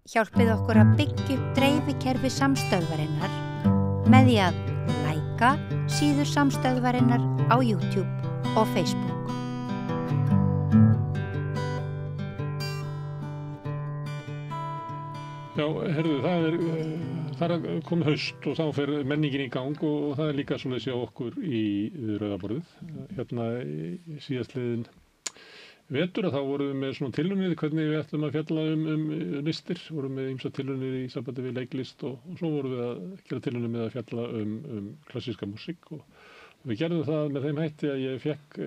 Hjálpið okkur að byggja upp dreifikerfi samstöðvarinnar með því að læka síður samstöðvarinnar á YouTube og Facebook. Já, herðu, það er komið haust og þá fer menningin í gang og það er líka svoleiðis hjá okkur í Rauða borðið. Hérna síðastliðin vetur að þá vorum við með svona tilraunir hvernig við ætlum að fjalla um listir, vorum með ýmsar tilraunir í sambandi við leiklist og svo vorum við að gera tilraunir með að fjalla um klassíska músík og við gerðum það með þeim hætti að ég fékk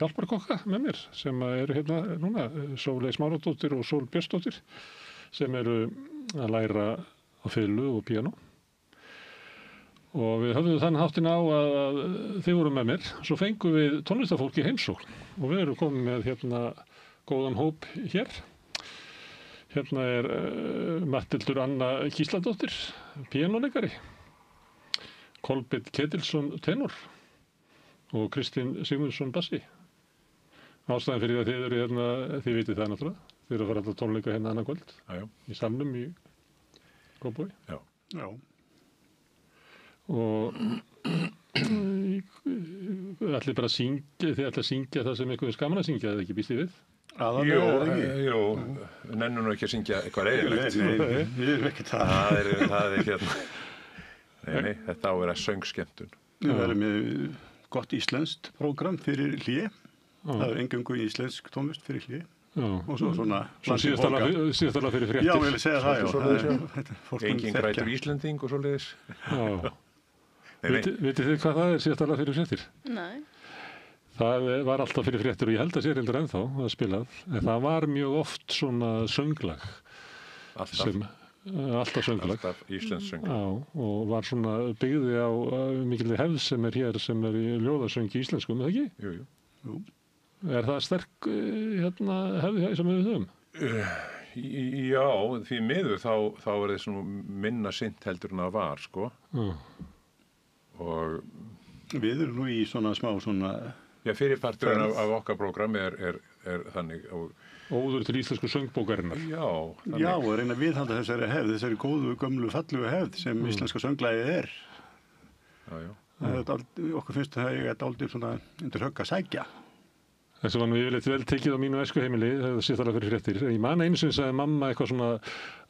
hjálparkokka með mér sem eru hérna núna, Sóley Smáradóttir og Sól Björnsdóttir sem eru að læra á fiðlu og píanó. Og við höfðum þann háttinn á að þið voru með mér, svo fengum við tónlistarfólk í heimsókn og við erum komin með hérna góðan hóp hér. Hérna er Matthildur Anna Gísladóttir, píanóleikari, Kolbeinn Ketilsson tenor og Kristinn Sigmundsson bassi. Ástæðan fyrir að þið eru hérna, þið vitið það náttúrulega, þið eru að fara alltaf tónleika hérna annað kvöld í salnum í Kópavogi. Já. Og ætlið bara að syngja, þið ætlið að syngja það sem eitthvað er skaman að syngja, eða ekki býst þið við? Jú, nennum nú ekki að syngja eitthvað reiðilegt. Nei, við erum ekki það. Það er hérna, nei, þetta á að vera söngskemmtun. Við erum með gott íslenskt prógram fyrir hlé. Það er eingöngu íslensk tónlist fyrir hlé. Og svo svona síðast alveg fyrir fréttir. Já, ég vil segja það, já. Engin grætur Íslending og svoleiðis. Já. Vitið þið hvað það er síðast alveg fyrir fréttir? Nei. Það var alltaf fyrir fréttir og ég held að sé reyndar ennþá að spilað. En það var mjög oft svona sönglag. Alltaf sönglag. Alltaf íslensk sönglag. Já, og var svona byggði á mikilvæg hefð sem er hér sem er í ljóðasöngi íslenskum, er það ekki? Jú. Er það sterk hérna hefði sem við höfum? Já, því miður þá er það svona minna sint heldur en það var, sko. Og við erum nú í svona smá svona... Já, fyrirparturinn af okkar prógram er þannig. Óður til íslensku söngbókarinnar. Já. Já, og reyna að viðhalda þessari hefð, þessari góðu, gömlu, fallugu hefð sem íslenska sönglægið er. Já. Okkur finnst það að dálítið svona undir högg að sækja. Þessu var nú yfirleitt vel tekið á mínu æskuheimili, það sé það alveg fyrir fréttir. Ég man einu sinni sagði mamma eitthvað svona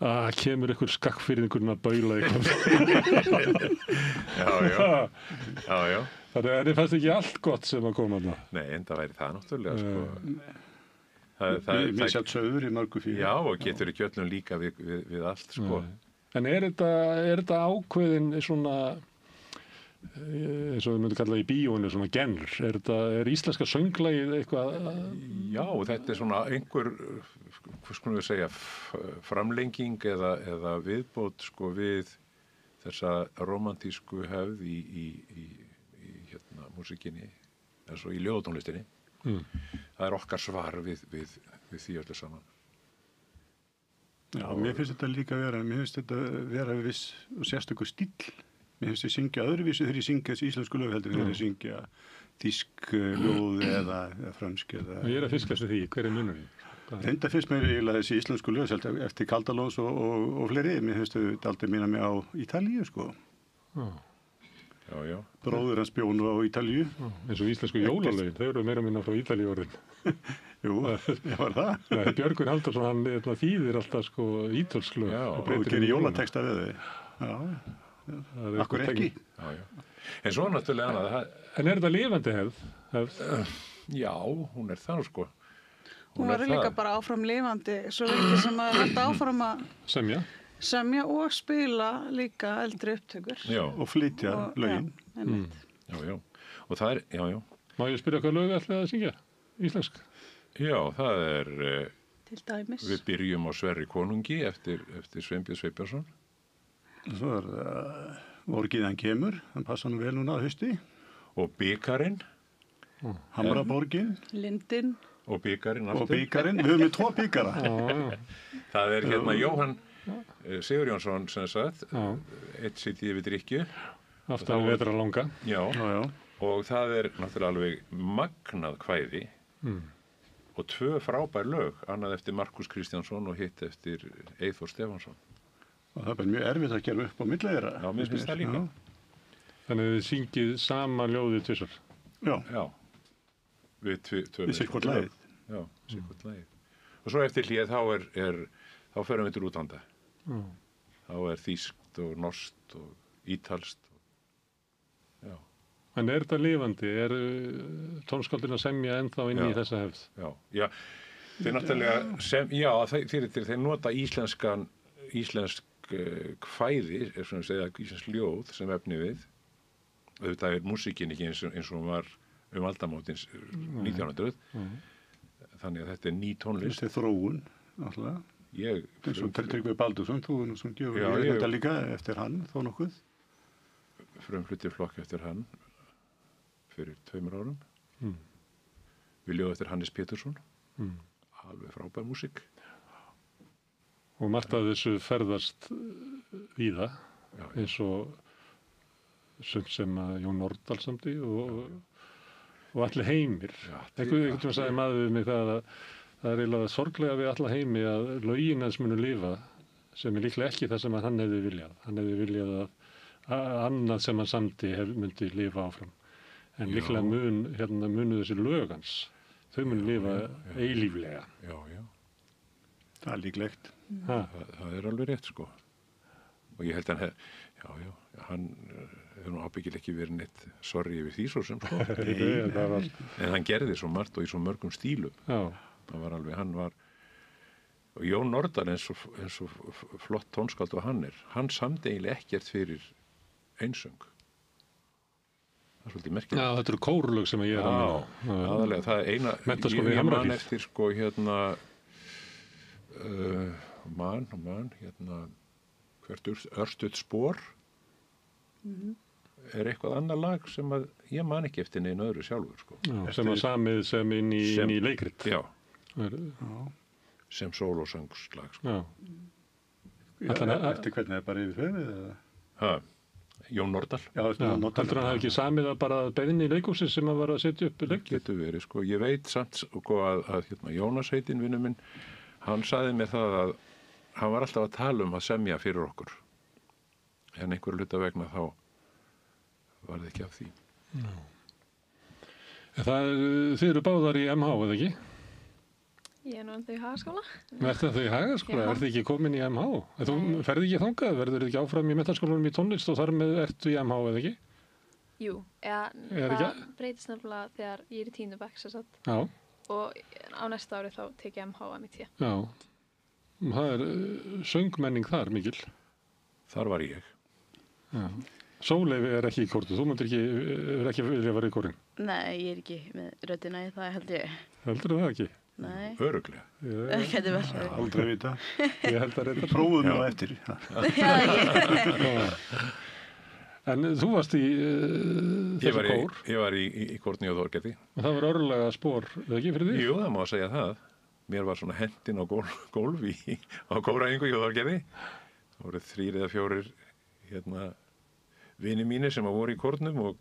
að kemur einhver skakkfyrðingurinn að baula eitthvað. Já. Þannig að þið fannst ekki allt gott sem að koma þarna. Nei, en það væri það náttúrulega, sko. Mér sjálf sögur í mörgu fyrir. Já, og getur ekki öllum líka við allt, sko. En er þetta ákveðin svona... eins og við myndum kalla í bíóinu svona genr, er íslenska sönglagið eitthvað? Já, þetta er svona einhver, hvað skulum við segja, framlenging eða viðbót sko við þessa romantísku hefð í hérna músíkinni, eins og í ljóðatónlistinni. Það er okkar svar við því öllu saman. Já, mér finnst þetta vera viss og sérstökur stíll. Mér finnst ég syngja öðruvísi þegar ég syngja þessi íslensku lög heldur þegar ég syngja þýsk ljóð eða fransk eða... Ég er að fiskast við því, hver er munurinn? Þetta finnst mér eiginlega þessi íslensku lög eftir Kaldalóns og fleiri. Mér finnst þau aldrei minna mig á Ítalíu, sko. Já. Bróðir hans bjó nú á Ítalíu. Eins og íslensku jólalögin, þau eru meira minna frá Ítalíu orðin. Jú, ég var það. Nei, Björgvin Halldórsson, hann þýðir alltaf sko ítölsk lög. Og gerir jólateksta við þau. Já. Akkur ekki. Já. En svo náttúrulega annað. En er þetta lifandi hefð? Já, hún er það, sko. Hún verður líka bara áfram lifandi, svo lengi sem að halda áfram að semja og spila líka eldri upptökur. Já. Og flytja lögin. Já. Og það er, já. Má ég spyrja hvað lög ætlið að syngja? Íslensk? Já, það er... Til dæmis. Við byrjum á Sverri konungi eftir Sveinbjörn Sveinbjörnsson. Svo er Orgiðan kemur, hann passa nú vel núna að hausti. Og Bikarinn. Hamraborgin. Lindin. Og Bikarinn aftur. Og Bikarinn, við höfum með 2 bikara. Það er hérna Jóhann Sigurjónsson sem sagt, eitt sitt yfir drykju. Aftan vetra langa. Já. Og það er náttúrulega alveg magnað kvæði. og 2 frábær lög, annað eftir Markus Kristjánsson og hitt eftir Eyþór Stefánsson. Og það er bara mjög erfitt að gera upp á milli þeirra. Já, mér finnst það líka. Þannig að þið syngið sama ljóðið 2. Já. Við sitthvort lagið. Já, sitthvort lagið. Og svo eftir hlið þá förum við til útlanda. Þá er þýskt og norskt og ítalskt. Já. En er þetta lifandi? Er tónskáldin að semja ennþá inn í þessa hefð? Já. Þeir náttúrulega þeir nota íslensk kvæði, íslensk ljóð sem efni við. Auðvitað er músíkin ekki eins og hún var aldamótin 1900. Þannig að þetta er ný tónlist. Þetta er þróun, náttúrulega. eins og Tryggvi Baldursson, þú er nú sem gefur þetta líka eftir hann, þó nokkuð. Frumflutti flokk eftir hann fyrir 2 árum. Við ljóðum eftir Hannes Pétursson. Alveg frábær músík. Og margt af þessu ferðast víða, eins og sumt sem að Jón Nordal samdi og allir heimir. Einhvern veginn sagði maður við mig það er eiginlega sorglega við alla heimi að lögin hans munu lifa, sem er líklega ekki það sem hann hefði viljað. Hann hefði viljað að annað sem hann samdi myndi lifa áfram. En líklega munu þessi lög hans, þau munu lifa eilíflega. Já. Það er líklegt. Það er alveg rétt, sko. Og ég held að hann hefur nú ábyggilega ekki verið neitt sorry yfir því svo sem, sko. En hann gerði svo margt og í svo mörgum stílum. Hann var og Jón Nordal eins og flott tónskáld og hann samdi eiginlega ekkert fyrir einsöng. Það er svolítið merkilegt. Já, þetta eru kórlög sem ég er að minna. Aðalega, það er eina ég man eftir, sko, hvert örstutt spor er eitthvað annar lag sem að ég man ekki eftir neina öðru sjálfur, sko. Sem að samið sem inn í leikrit. Já. Sem sólósöngslag, sko. Eftir hvernig er bara yfir höfuð? Jón Nordal. Heldur hann hafi ekki samið að bara beðinni í leikhúsi sem að var að setja upp leikrit? Getur verið, sko. Ég veit samt, sko, að Jónas heitinn, vinur minn, hann sagði mér það að hann var alltaf að tala að semja fyrir okkur. En einhverju hluta vegna þá var það ekki af því. Þið eru báðar í MH, eða ekki? Ég er nú ennþá í Hagaskóla. Ertu það í Hagaskóla? Ertu ekki komin í MH? Þú ferði ekki þangað? Verður ekki áfram í menntaskólanum í tónlist og þar með ertu í MH, eða ekki? Jú, það breytist nefnilega þegar ég er í 10. bekk, sem sagt. Já. Og á næsta ári þá tek ég MH að mitt ég. Já. Það er söngmenning þar mikil. Þar var ég. Já. Sóleyfi er ekki í kórtu. Þú myndir ekki vilja vera í kórin. Nei, ég er ekki með röddina í það, held ég. Heldur það ekki? Nei. Örugglega. Ekki að það verður. Aldrei vita. Ég held að reynda. Prófum nú eftir. En þú varst í þessu kór. Ég var í kórni á Þorgerði. Og það var örlega spór, eða ekki fyrir því? Jú, það má segja það. Mér var svona hendin á gólfi á kóraæfingu í Þorgerði. Það voru 3 eða 4 vinir mínir sem voru í kórnum og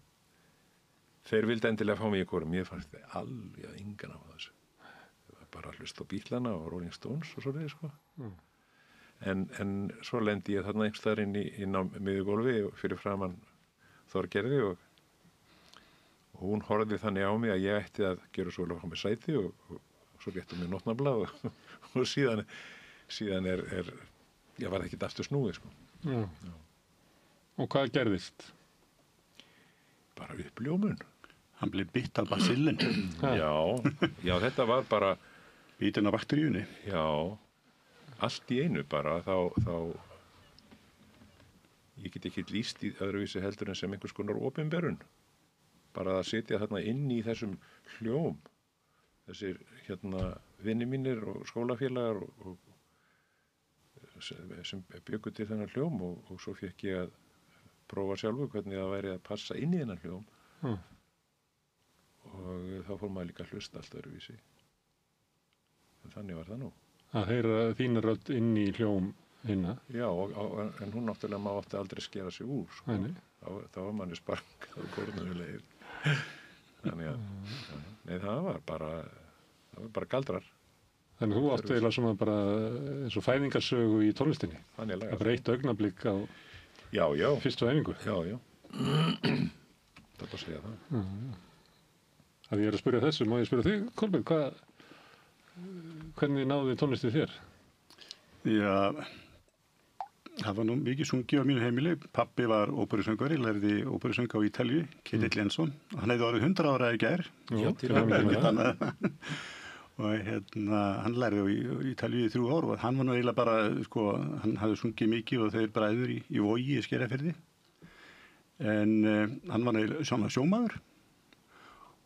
þeir vildi endilega fá mig í kórum. Mér fannst það alveg engan á þessu. Það var bara að hlusta á Bítlana og Rolling Stones og svo sko. En svo lendi ég þarna einhvers staðar inn á miðjugólfi fyrir framan Þorgerði og hún horfði þannig á mig að ég ætti að gera svo vel að fá mig sæti og svo réttum við nótnablað og síðan var það ekkert aftur snúið, sko. Já. Og hvað gerðist? Bara uppljómun. Hann blev bitt af basillin. Já, þetta var bara bitin af bakteríunni. Já, allt í einu bara þá ég get ekki lýst í öðruvísi heldur en sem einhvers konar opinberun. Bara að sitja þarna inn í þessum hljóm. Þessir vinir mínir og skólafélagar og sem bjuggu til þennan hljóm og svo fékk ég að prófa sjálfur hvernig það væri að passa inn í þennan hljóm. Og þá fór maður líka að hlusta allt öðruvísi. En þannig var það nú. Að heyra þína rödd inn í hljóm hinna. Já, en hún náttúrulega maður átti aldrei að skera sig úr, sko. Þá var manni sparkað og kórnulegir. Þannig að það var bara það var bara galdrar. Þannig þú átt eiginlega svona bara eins og fæðingarsögu í tónlistinni. Þannig það er eitt augnablik á fyrstu æfingu. Já. Þetta að segja það. Að ég að spyrja þessu, má ég spyrja þig, Kolbeinn, hvernig náði tónlistið þér? Já, það var nú mikið sungið á mínu heimili. Pabbi var óperusöngvari, lærði óperusöng á Ítalíu, Ketill Jensson. Hann hefði orðið 100 ára í gær. Og hann lærði á Ítalíu í 3 ár og hann var nú eiginlega bara, hann hafði sungið mikið og þeir bræður í Vogi í Skerjafirði. En hann var eiginlega svona sjómaður.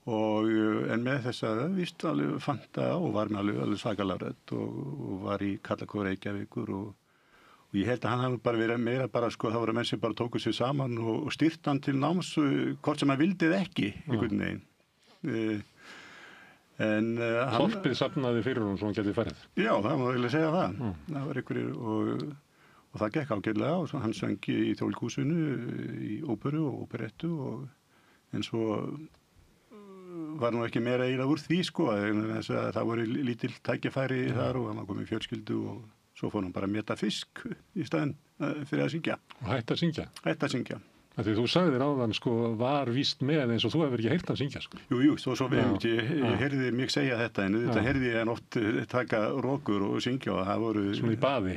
En með þess að víst alveg fanta og var með alveg svakalega rödd og var í Kallakór Reykjavíkur og ég held að hann hafi bara verið meira bara það voru menn sem bara tóku sig saman og styrt hann til náms hvort sem hann vildið ekki einhvern veginn. Þorpið safnaði fyrir hún svo hann getið farið. Já, það má eiginlega segja það. Það var einhverjir og það gekk ágætlega og hann söng í Þjóðleikhúsinu í óperu og operettu en svo var nú ekki meira eiginlega úr því þess að það voru lítil tækifæri þar og hann kom í fjölskyldu og svo fór hann bara að meta fisk í staðinn fyrir að syngja. Og hætt að syngja? Hætt að syngja. Því þú sagðir áðan var víst með eins og þú hefur ekki heyrt hann syngja Jú, svo ég heyrði mig segja þetta en þetta heyrði ég hann oft taka rókur og syngja og það voru... Svona í baði?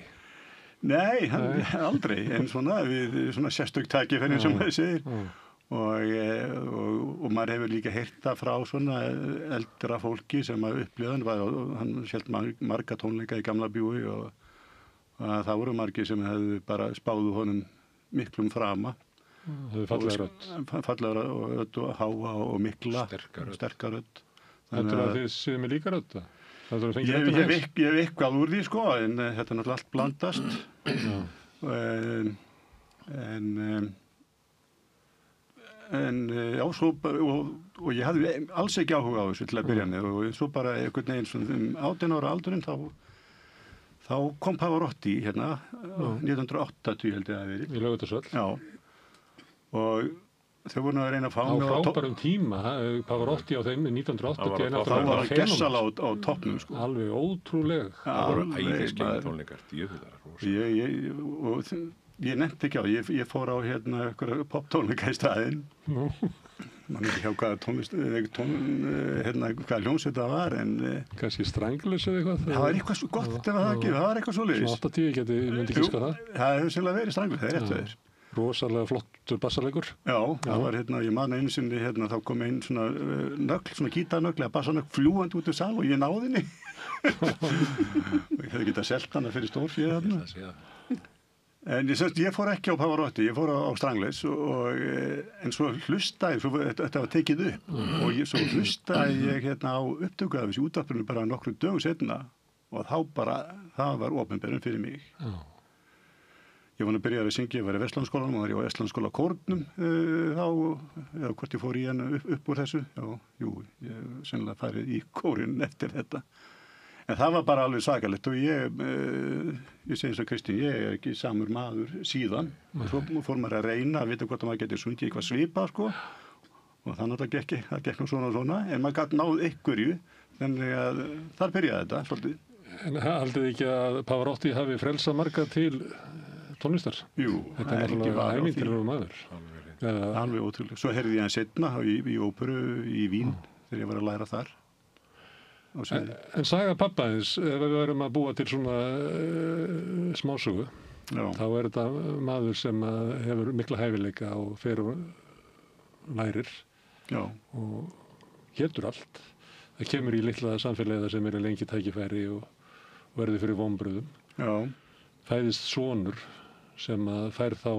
Nei, aldrei, en við svona sérstök tækifæri sem maður segir. Og maður hefur líka heyrt það frá svona eldra fólki sem að upplifa hann hélt marga tónleika í Gamla bíói og það voru margir sem hefðu bara spáðu honum miklum frama. Það hefur fallega rödd og háa og mikla sterkar rödd. Heldur að þið séu með líka rödd? Ég hef eitthvað úr því en þetta er náttúrulega allt blandast já, svo og ég hafði alls ekki áhuga á þessu til að byrja með og svo bara einhvern veginn svona 18 ára aldurinn þá kom Pavarotti 1980 held ég að verið. Í Laugardalshöll. Já. Og þau voru að reyna að fá mig á frábærum tíma, Pavarotti á þeim 1980. Þá var það gessal á toppnum Alveg ótrúleg. Það voru æðislega tónleikar, djöfular. Ég nefndi ekki á, ég fór á einhverja poptónleika í staðinn. Man ekki hjá hvaða tónlist, hvaða hljómsveit það var, en... Kannski Stranglers eða eitthvað? Það var eitthvað svo gott ef það ekki, það var eitthvað svo leiðis. Svona 80 myndi ekki það? Það hefur sérlega verið Stranglers, það er rétt þeir. Rosalega flottur bassalegur. Já, það var ég man einu sinni, þá kom einn svona nögl, svona gítarnögl eða bassanögl fljúandi út úr sal og ég náði henni. Og ég hefði getað selt hana fyrir stórféð þarna. En ég fór ekki á Pavarotti, ég fór á Stranglers en svo hlustaði, þetta var tekið upp og svo hlustaði ég á upptöku af þessu útvarpinu bara nokkrum dögum seinna og þá bara, það var opinberun fyrir mig. Ég var að byrja að syngja, ég var í Vestlandsskólanum og var ég á Vestlandsskóla kórnum þá, eða hvort ég fór í hennu upp úr þessu, ég sennilega farið í kórinn eftir þetta. En það var bara alveg svakalegt og ég segi eins og Kristín, ég er ekki samur maður síðan. Svo fór maður að reyna að vita hvort maður getur sungið eitthvað svipað og það náttúrulega gekk nú svona, en maður gat náð einhverju, þannig að þar byrjaði þetta svolítið. En haldið ekki að Pavarotti hafi frelsað marga til tónlistar? Jú, þetta er náttúrulega ævintýrlegur maður. Alveg ótrúlega. Svo heyrði ég hann seinna í óperu í Vín þegar ég var að læra þar. En saga pappa eins, ef við erum að búa til svona smásögu, þá er þetta maður sem hefur mikla hæfileika og fer og lærir og getur allt. Það kemur í litla samfélagið sem eru lengi tækifæri og verður fyrir vonbröðum. Fæðist sonur sem fær þá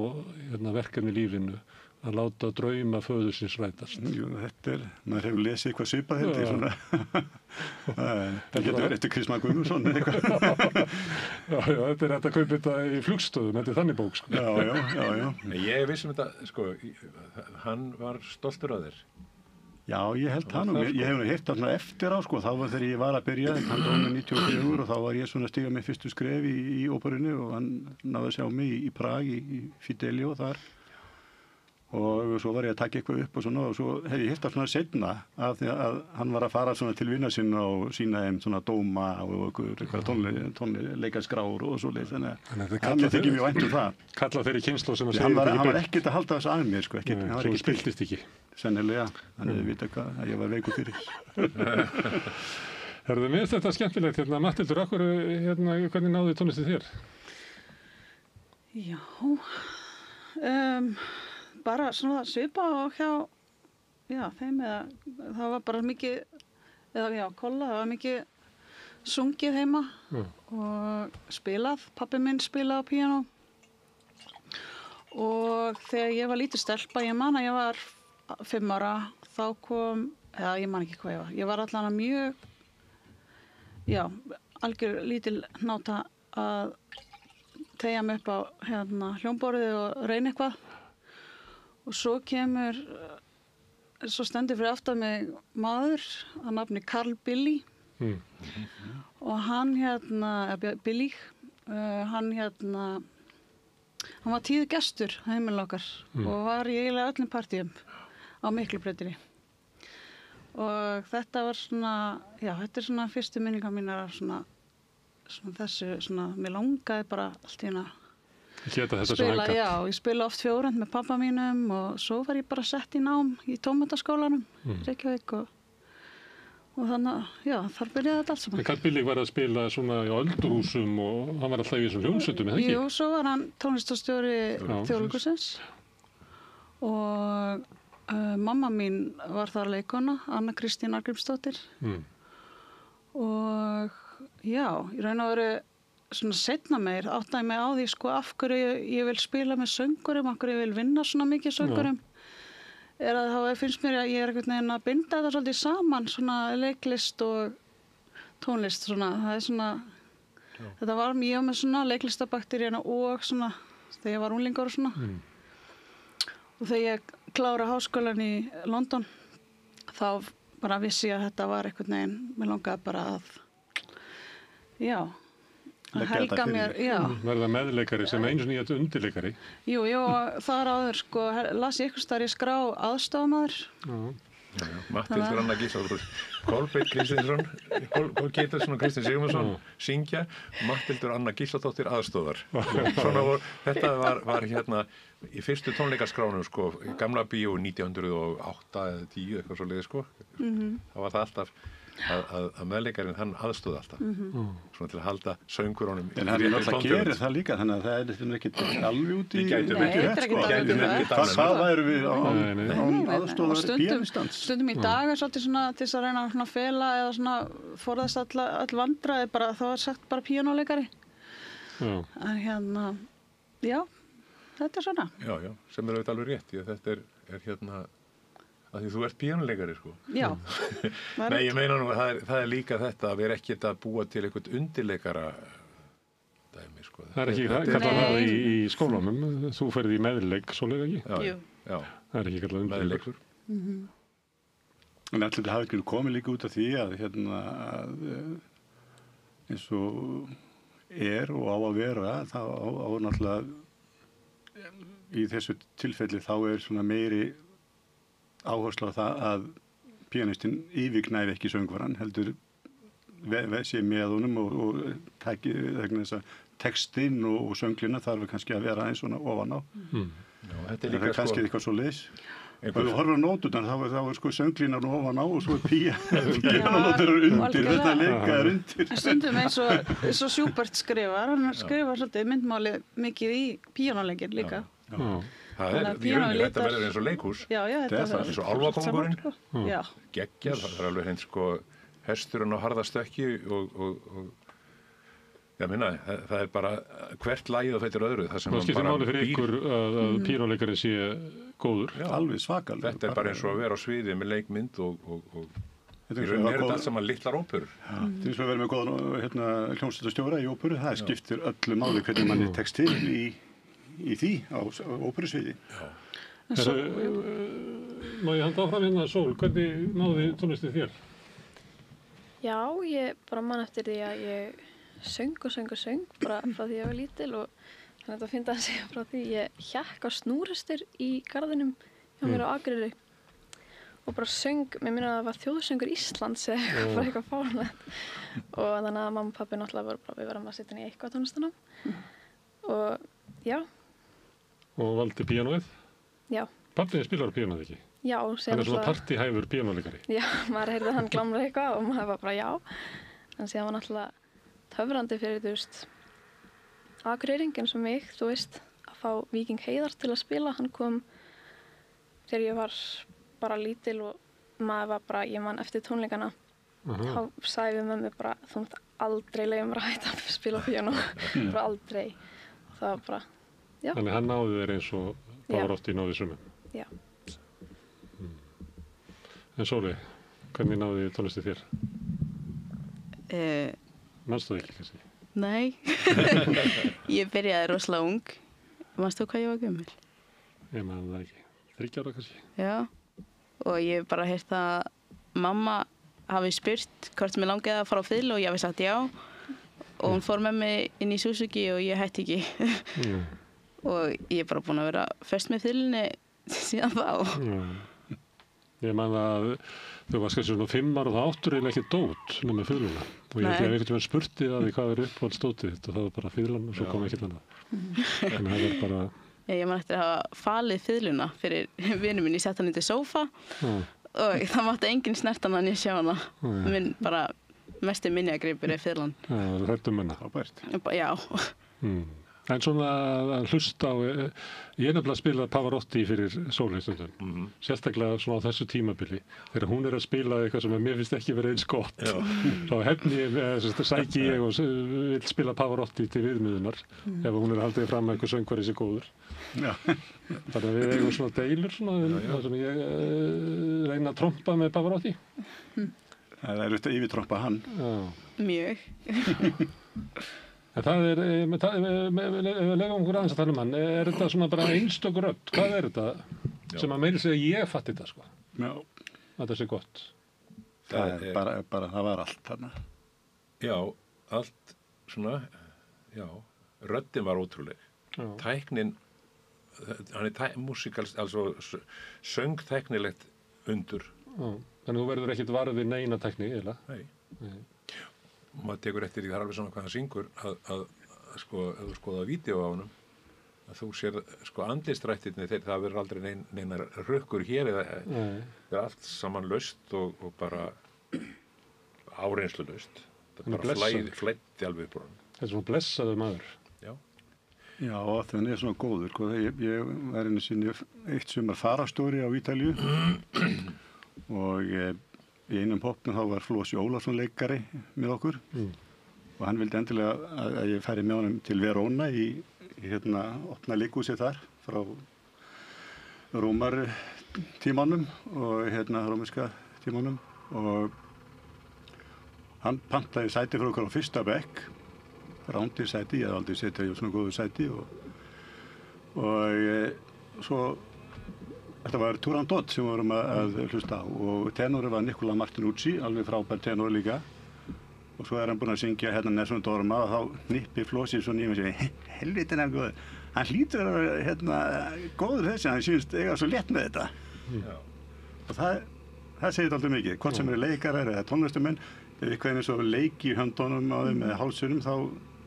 verkefni í lífinu að láta drauma föðursins rætast. Jú, maður hefur lesið eitthvað svipað þetta svona. Það getur verið eftir Kristmann Guðmundsson eða eitthvað. Já, þetta er þetta að kaupa þetta í flugstöðum, þetta er þannig bók, Já. Ég vissum þetta, hann var stoltur af þér. Já, ég held það nú. Ég hef heyrt alltaf eftir á, þá var þegar ég var að byrja, hann dó með 94 og þá var ég svona að stiga með fyrstu skref í óperunni og hann náði að sjá mig í Prag, í Fidelio þar. og svo var ég að taka eitthvað upp og svona og svo hef ég hitt það svona seinna af því að hann var að fara svona til vina sinna og sína þeim svona dóma og eitthvað tónleikaskrár og svoleiðis þannig að hann þykir mjög vænt það. Kalla þeirri kynslóð sem að segja hann var ekkert að halda þess að mér sko, ekkert. Nei, svo spiltist ekki. Sennilega, hann hefði vitað hvað að ég var veikur fyrir. Herðu, mér finnst þetta skemmtilegt hérna, Matthildur, hvernig náði tónlistið þér? Já, bara svona svipa og hjá þeim það var bara mikið kolla, það var mikið sungið heima og spilað, pabbi minn spilaði á píanó og þegar ég var lítil stelpa, ég man að ég var 5 ára, þá kom ég man ekki hvað ég var allan mjög algjör lítil náta að tegja mig upp á hljómborðið og reyna eitthvað og svo stendur fyrir aftan mig maður að nafni Karl Billy og hann Billy hann var tíður gestur á heimilinu okkar og var í eiginlega öllum partíum á Miklubrautinni og þetta var svona þetta svona fyrstu minningar mínar af svona þessu mér langaði bara allt í spila, ég spila oft fjórand með pappa mínum og svo var ég bara sett í nám í tónmenntaskólanum Reykjavík og þannig þar byrjaði þetta allt saman. En Karl Billy var að spila svona í öldurhúsum og hann var alltaf í þessum hljómsveitum, eða ekki? Jú, svo var hann tónlistarstjóri Þjóðleikhússins og mamma mín var þar leikona, Anna Kristín Arngrímsdóttir og í raun og veru svona seinna meir áttaði mig á því sko af hverju ég vil spila með söngurum, af hverju ég vil vinna svona mikið söngurum að þá finnst mér að ég einhvern veginn að binda þetta svolítið saman svona leiklist og tónlist svona, það svona þetta var mjög með svona leiklistabakteríuna og svona þegar ég var unglingur og svona og þegar ég klára háskólan í London þá bara vissi ég að þetta var einhvern veginn, mér langaði bara að að helga mér, verða meðleikari sem einu sinni undirleikari. Jú, þar áður sko, las ég einhvers staðar í skrá aðstofamaður. Matthildur Anna Gísladóttir, Kolbeinn Kristinsson, Geitarsson og Kristinn Sigmundsson syngja, Matthildur Anna Gísladóttir aðstofar. Þetta var í fyrstu tónleikaskránum sko, gamla bíó 1908 eða 10 eitthvað svoleiðis sko. Það var það alltaf að meðleikarinn hann aðstóði alltaf svona til að halda söngurunum en hann alltaf gerir það líka þannig að það er ekki alveg út í hvað væru við á aðstóðar pianistans stundum í dag svolítið svona til þess að reyna að fela eða svona forðast all vandræði bara þá er sagt bara píanóleikari en þetta er svona sem er auðvitað alveg rétt þetta er að því þú ert píanóleikari sko. Já. Nei, ég meina nú það er líka þetta að vera ekkert að búa til eitthvað undirleikara dæmi sko. Það er ekki kallað það í skólanum, þú ferði í meðleik svoleið ekki? Já. Það er ekki kallað undirleikur. En allir þetta hafi ekki komið líka út af því að eins og og á að vera þá á náttúrulega í þessu tilfelli þá er svona meiri áherslu á það að píanistinn yfirgnæfi ekki söngvarann heldur sé með honum og taki þess að textinn og sönglina þarf kannski að vera eins svona ofan á þetta er líka kannski eitthvað svo leis og þú horfur á nótunar þá er sko sönglinar ofan á og svo er píanónotur undir þetta leika er undir stundum eins og Schubert skrifar hann skrifar svolítið myndmáli mikið í píanóleikin líka það er í rauninni, þetta verður eins og leikhús þetta er eins og álfakóngurinn geggjað, það er alveg hreint sko hesturinn á harða stökki og ég minna, það er bara hvert lagið á fætur öðru það sem hann bara máli fyrir ykkur að píanóleikarinn sé góður alveg svakal þetta er bara eins og að vera á sviði með leikmynd og í rauninni er þetta allt saman litlar óperur til þess að vera með góðan hljómsveitarstjóra í óperu það skiptir öllu máli hvernig manni tekst til í því á óperusviði. Má ég handa áfram hérna Sól, hvernig náði tónlistið þér? Já, ég bara man eftir því að ég söng bara frá því ég var lítil og Þannig að þetta fyndi að segja frá því ég hékk á snúrustur í garðinum hjá mér á Akureyri og bara söng, mér minna að það var þjóðsöngur Íslands eða bara eitthvað fáránlegt og þannig að mamma og pabbi náttúrulega voru bara við varum að setja inn í eitthvað tónlistunum og já. Og valdi píanóið? Já. Pabbi spilar píanóið ekki? Já. Hann er svona partíhæfur píanóleikari? Já, maður heyrði hann glamra eitthvað og maður var bara já. En síðan var náttúrulega töfrandi fyrir, þú veist, Akureyring eins og mig, þú veist, að fá Víking Heiðar til að spila. Hann kom þegar ég var bara lítil og maður var bara, ég man eftir tónleikana, þá sagði við mömmu bara, þú mátt aldrei leyfa mér að hætta að spila píanó, bara aldrei. Og það var bara, já. Þannig hann náði þér eins og Pavarotti náði sumum? Já. En Sóli, hvernig náði tónlisti þér? Manstu það ekki kannski? Nei, ég byrjaði rosalega ung. Manstu hvað ég var gömul? Ég man það ekki. 30 ára kannski? Já, og ég bara heyrt að mamma hafi spurt hvort mér langiði að fara á fiðlu og ég hafi sagt já. Og hún fór með mig inn í Suzuki og ég hætti ekki. Og ég er bara búin að vera föst með fiðlunni síðan þá. Ég man að þau var kannski svona 5 ára og það áttur eiginlega ekki dót nema fiðluna. Og ég held ég að einhvern veginn spurti að því hvað uppáhaldsdótið þitt og það var bara fiðlan og svo kom ekkert annað. Þannig að það var bara... Ég man eftir að hafa falið fiðluna fyrir vinur minn, ég sett hann undir sófa og það mátti enginn snerta hana en ég sjá hana. Minn bara mesti minjagripur er fiðlan. Já, það hrættum hennar. Ábært. Já. En svona að hlusta á, ég er nefnilega að spila Pavarotti fyrir Sóli stundum, sérstaklega svona á þessu tímabili, þegar hún er að spila eitthvað sem mér finnst ekki verið eins gott, þá sæki ég og vil spila Pavarotti til viðmiðunar, ef hún er haldið fram með einhver söngvari sem góður. Þannig að við eigum svona deilur, þar sem ég reyna að trompa með Pavarotti. Það er auðvitað yfirtrompa hann. Mjög. En það er, legum okkur aðeins að tala hann, er þetta svona bara einstök rödd? Hvað er þetta sem að meira segja ég fatt þetta sko? Já. Þetta sé gott. Það er bara, það var allt þarna. Já, allt svona, já, röddin var ótrúleg. Tæknin, hann er músikalst, altså söngtæknilegt undur. Þannig að þú verður ekkert varð við neina tækni, eða? Nei. Maður tekur eftir því það er alveg svona hvað hann syngur að sko, ef þú skoða vídeo á honum að þú sér, sko, andlitsdrættirni það verður aldrei neinar rökkur hér eða það er allt saman laust og bara áreynslu laust það bara flætti alveg upp úr hann. Þetta er svona blessaður maður. Já, þannig er svona góður, sko. Ég var einu sinni eitt sumar farastóri á Ítalíu og í einum hópnum þá var Flósi Ólafsson leikari með okkur og hann vildi endilega að ég færi með honum til Verona í opna leikhúsið þar frá Rómartímanum og rómverska tímanum og hann pantaði sæti fyrir okkur á fyrsta bekk, rándið sæti, ég hef aldrei setið í svona góðu sæti og svo þetta var Turandot sem við vorum að hlusta á og tenori var Nicola Martinucci, alveg frábær tenor líka og svo er hann búinn að syngja Nessun Dorma og þá nippir Flósi svona í mig og segir helvitin er góður, hann hlýtur að vera góður þessi, hann sýnst eiga svo létt með þetta og það segir alltaf mikið, hvort sem eru leikarar eða tónlistumenn, ef eitthvað eins og leiki í höndunum á þeim eða hálsunum þá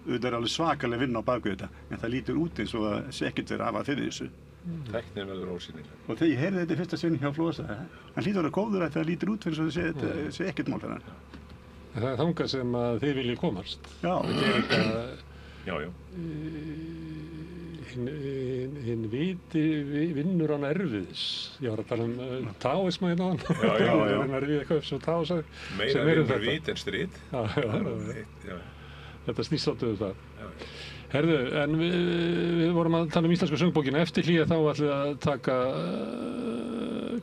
auðvitað er alveg svakalega vinna á baku þetta en það lítur út eins og að sé ekkert verið af að fyrir þessu. Tæknin verður ósýnileg. Og þegar ég heyrði þetta fyrsta sinni hjá Flósa, hann hlýtur að vera góður að það lítur út fyrir svo að það sé ekkert mál fyrir hann. Það er þangað sem að þið viljið komast. Já. Já. Hinn viti vinnur án erfiðis. Ég var að tala um táisma hérna áðan. Já. Hann erfið eitthvað sem tása. Meira vinnur vit en stríð. Já. Þetta snýst svolítið það. Herðu, en við vorum að tala um íslensku söngbókina. Eftir hlýja þá ætlum við að taka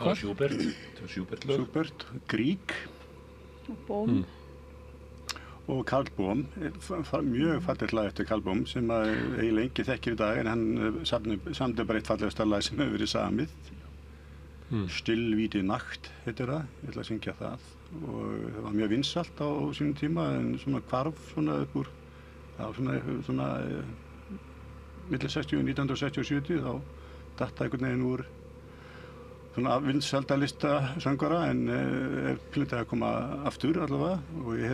hvað? Schubert. Grieg. Og Bóm. Og Karl Bóm, mjög fallegt lag eftir Karl Bóm sem að eiginlega engi þekkir í dag en hann samdi bara eitt fallegasta lag sem hefur verið samið. Still wie die Nacht heitir það, ég ætla að syngja það og það var mjög vinsælt á sínum tíma en svona hvarf svona upp úr, það var svona millir 60 og 1960 og 70 þá datt það einhvern veginn úr svona vinsældarlista söngvara en er plöntið að koma aftur allavega og ég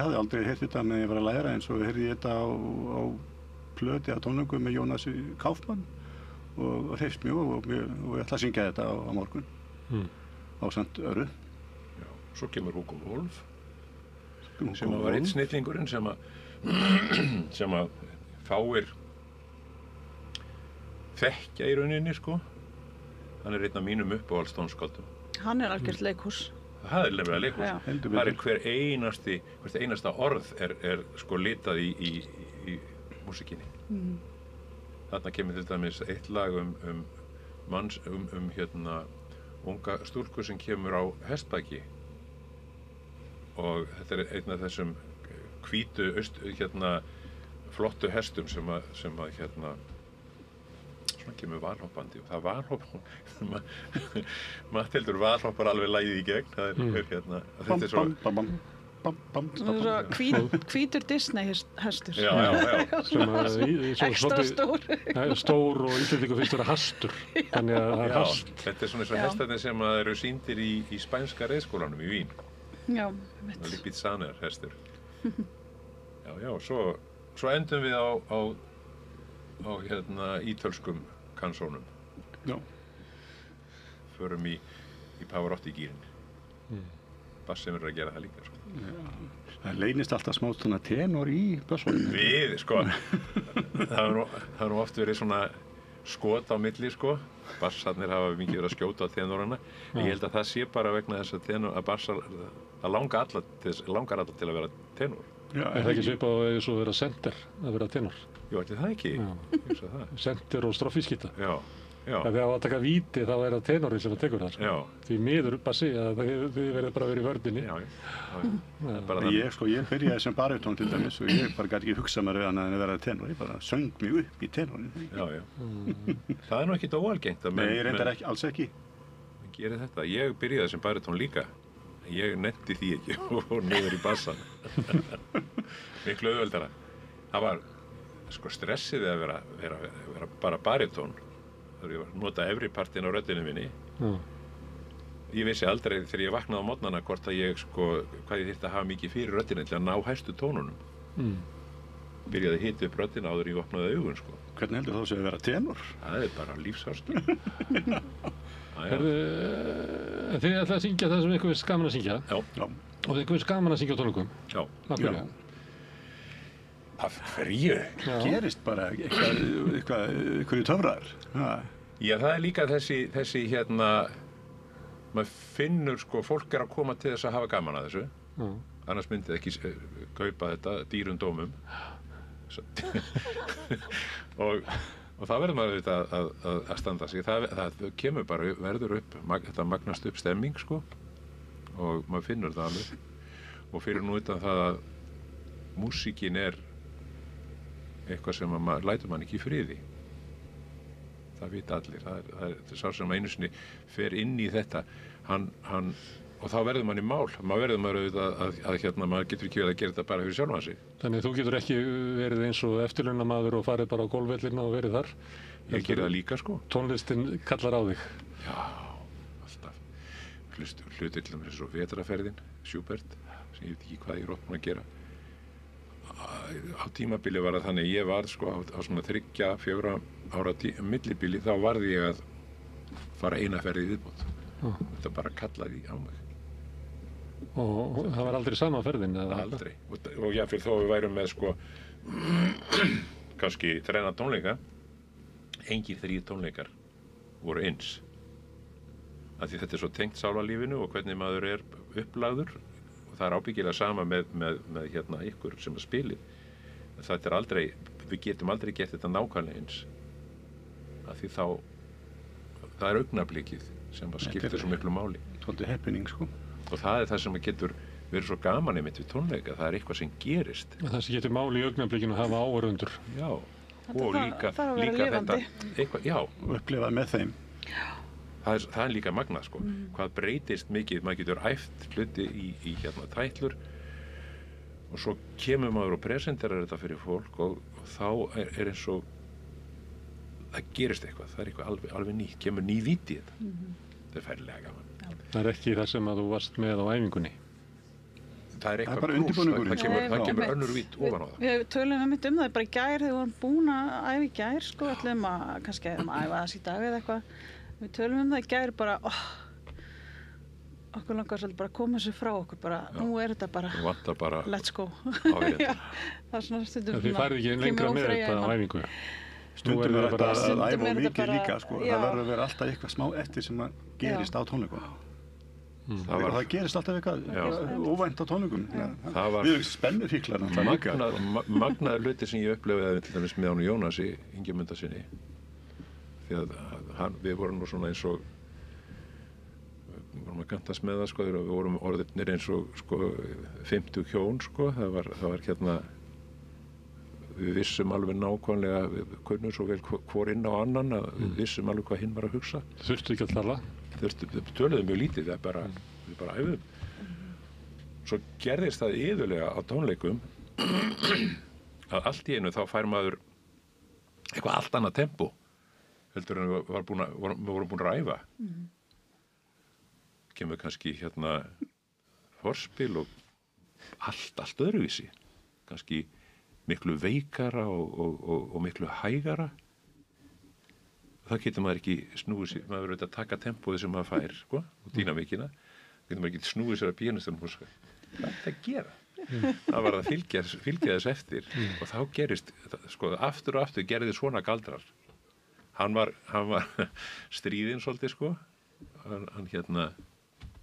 hafði aldrei heyrt þetta meðan ég var að læra en svo heyrði ég þetta á plöti að tónleikum með Jónas Kaufmann og hreifst mjög og ég ætla að syngja þetta á morgun ásamt öru. Já, svo kemur Hugo Wolf sem var einn snillingurinn sem að fáir þekkja í rauninni sko. Hann er einn af mínum uppáhalds tónskáldum. Hann er algjört leikhús. Það er nefnilega leikhús. Já. Það er hvert einasta orð er sko litað í músikinni. Þarna kemur til dæmis eitt lag um unga stúlku sem kemur á hestbaki og þetta er einn af þessum hvítu flottu hestum sem að svona kemur valhoppandi og það valhopp Matthildur valhoppar alveg lagið í gegn þetta er svo hvítur Disney hestur ekstra stór og Íslendingur finnst vera hastur þannig að það er hast þetta er svona eins og hestarnir sem eru sýndir í spænska reiðskólanum í Vín Lipizzaner hestur svo endum við á ítölskum kansónum förum í Pavarotti gírinn bassin verður að gera það líka sko. Það leynist alltaf smá svona tenor í bassunum við sko það er nú oft verið svona skot á milli sko bassarnir hafa mikið verið að skjóta á tenorana en ég held að það sé bara vegna þess að bassar það langar alla til að vera tenor er það ekki svipað eins og vera center að vera tenor? Jú, ætli það ekki center og stroffiskita já þegar það að taka víti þá er það tenorinn sem það tekur það sko. Því miður bassi að þið verður bara að vera í vördinni ég byrjaði sem baritón til dæmis og ég bara gæti ekki hugsað mér annað en að vera tenor ég bara söng mig upp í tenorin það er nú ekkert óalgengt nei, reyndar ekki, alls ekki gerir þetta, ég byrjaði sem baritón líka ég netti því ekki og niður í bassan miklu auðveldara það var sko stressið að vera bara baritón þegar ég var að nota efri partinn á röddinu minni ég vissi aldrei þegar ég vaknaði á morgnana hvort að ég sko hvað ég þyrfti að hafa mikið fyrir röddinu til að ná hæstu tónunum byrjaði að hita upp röddina áður ég opnaði augun sko hvernig heldur þú að vera tenor? Það er bara lífsástu Þið ætlaði að syngja það sem ykkur veist gaman að syngja og þið ykkur veist gaman að syngja á tónleikum af hverju? Gerist bara eitthvað töfrar Já, það er líka þessi maður finnur sko, fólk er að koma til þess að hafa gaman að þessu annars myndið ekki kaupa þetta dýrum dómum og það verður maður að standa sig það kemur bara, verður upp þetta magnast upp stemming sko og maður finnur það alveg og fyrir nú utan það að músíkin er eitthvað sem maður lætur mann ekki í friði það vita allir það er sá sem einu sinni fer inn í þetta hann og þá verður mann í mál maður maður getur ekki verið að gera þetta bara fyrir sjálfan sig Þannig þú getur ekki verið eins og eftirlaunamaður og farið bara á golfvellina og verið þar Ég geri það líka sko Tónlistin kallar á þig Já, alltaf hlutir til dæmis eins og vetrarferðin Schubert, sem ég veit ekki hvað ég er búinn að gera á tímabili var það þannig ég var sko á svona 3-4 ára millibili þá varði ég að fara eina ferð í viðbót þetta bara kallaði á mig og það var aldrei sama ferðin aldrei og jáfnvel þó við værum með sko kannski 3 tónleika engir 3 tónleikar voru eins af því þetta er svo tengt sálarlífinu og hvernig maður er upplagður og það er ábyggilega sama með ykkur sem að spili þetta er aldrei við getum aldrei gert þetta nákvæmlega eins af því þá það er augnablikið sem að skipta svo miklu máli svolítið happening sko og það er það sem getur verið svo gaman einmitt við tónleika það er eitthvað sem gerist það sem getur máli í augnablikinu að hafa áhorfendur já og líka þetta eitthvað, já og upplifað með þeim það er líka magnað sko hvað breytist mikið, maður getur æft hluti í tætlur og svo kemur maður og presenterar þetta fyrir fólk og þá er eins og það gerist eitthvað, það er eitthvað alveg nýtt, kemur ný víti í þetta. Það er ferlega gaman. Það er ekki það sem að þú varst með á æfingunni. Það er eitthvað bara plús, undirbúningurinn. það kemur önnur vít ofan á það. Við tölum um það bara í gær, þegar við vorum búin að æfa í gær, sko, ætlum að kannski að æfa þess í dag eða eitthvað. Við tölum um það í gær bara, okkur langar svolítið bara að koma þessu frá okkur, bara, nú er þetta bara, Þú vantar bara let's go. áheyrendur. Það er svona stundum Þið farið ekki lengra með þetta á æfingu. Stundum er þetta að Stundum æfa er og þetta mikið bara- líka, sko. já. Það verður að vera alltaf eitthvað smá eftir sem að gerist á tónleikum. Það gerist alltaf eitthvað óvænt á tónleikum. Það var- Við erum spennufíklar náttúrulega líka. Magnaður hluti sem ég upplifiði til dæmis með hann Jónasi Ingimundarsyni, því að við vorum nú svona eins og við vorum að gantast með það, sko, við vorum orðinir eins og, sko, 50 hjón, sko, það var hérna, við vissum alveg nákvæmlega, við kunnum svo vel hvor inn á annan að við vissum alveg hvað hinn var að hugsa. Þurftu ekki að tala? Við töluðum mjög lítið, við bara æfðum. Svo gerðist það iðulega á tónleikum að allt í einu þá fær maður eitthvað allt annað tempó heldur en við vorum búin að æfa. Kemur kannski hérna forspil og allt öðruvísi. Kannski miklu veikara og miklu hægara. Það getur maður ekki snúið sér, maður verður að taka tempóið sem maður fær, sko, og dýnamíkina. Það getur maður ekki snúið sér að píanistunum og sko, hvað er þetta að gera? Það var að fylgja þess eftir og þá gerist, sko, aftur og aftur gerði svona galdrar. Hann var stríðinn svolítið, sko, hann hérna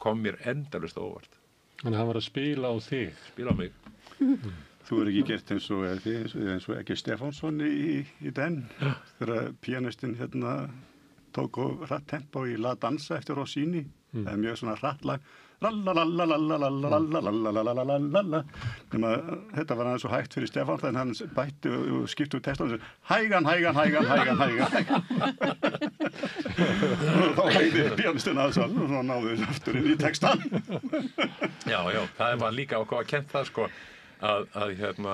kom mér endalaust á óvart. Þannig að hann var að spila á þig. Spila á mig. Þú er ekki gert eins og ekki Stefánsson í den, þegar píanistinn hérna tók og hratt tempo í La Danza eftir Rossini. Það er mjög svona hratt lag. Þetta var aðeins svo hægt fyrir Stefán, þannig hann bætti og skipti úr textanum hægan. Og þá hægði píanistinn aðeins og svo náðu þessu aftur inn í textan. Já, það var líka okkur að kennt það, sko, að hérna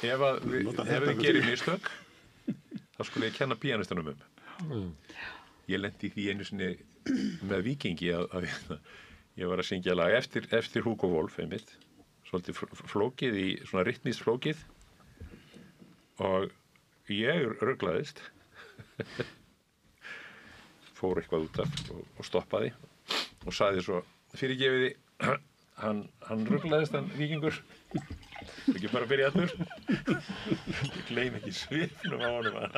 ef við gerum mistök þá skulle ég kenna píanistunum ég lenti í því einu sinni með Víkingi að ég var að syngja lag eftir Hugo Wolf einmitt, svolítið flókið í svona rytmískt flókið og ég ruglaðist fór eitthvað út af og stoppaði og sagði svo fyrirgefiði hann ruglaðist, hann Víkingur ekki bara að byrja allur ég gleym ekki svipnum á honum að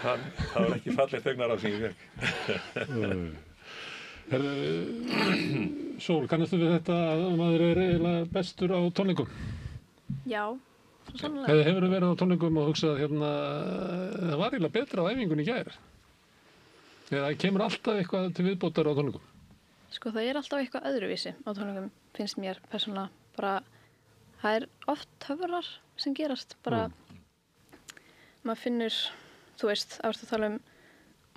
hann var ekki fallegt þegnar á sem ég fekk Sól, kannastu við þetta að maður er eiginlega bestur á tónleikum? Já, svo sannlega. Eða hefur þú verið á tónleikum og hugsað hérna, það var eiginlega betra á æfingunni í gær? Eða kemur alltaf eitthvað til viðbótar á tónleikum? Sko það er alltaf eitthvað öðruvísi á tónleikum, finnst mér persónulega. Bara, það er oft töfrar sem gerast. Bara, maður finnur, þú veist, að tala um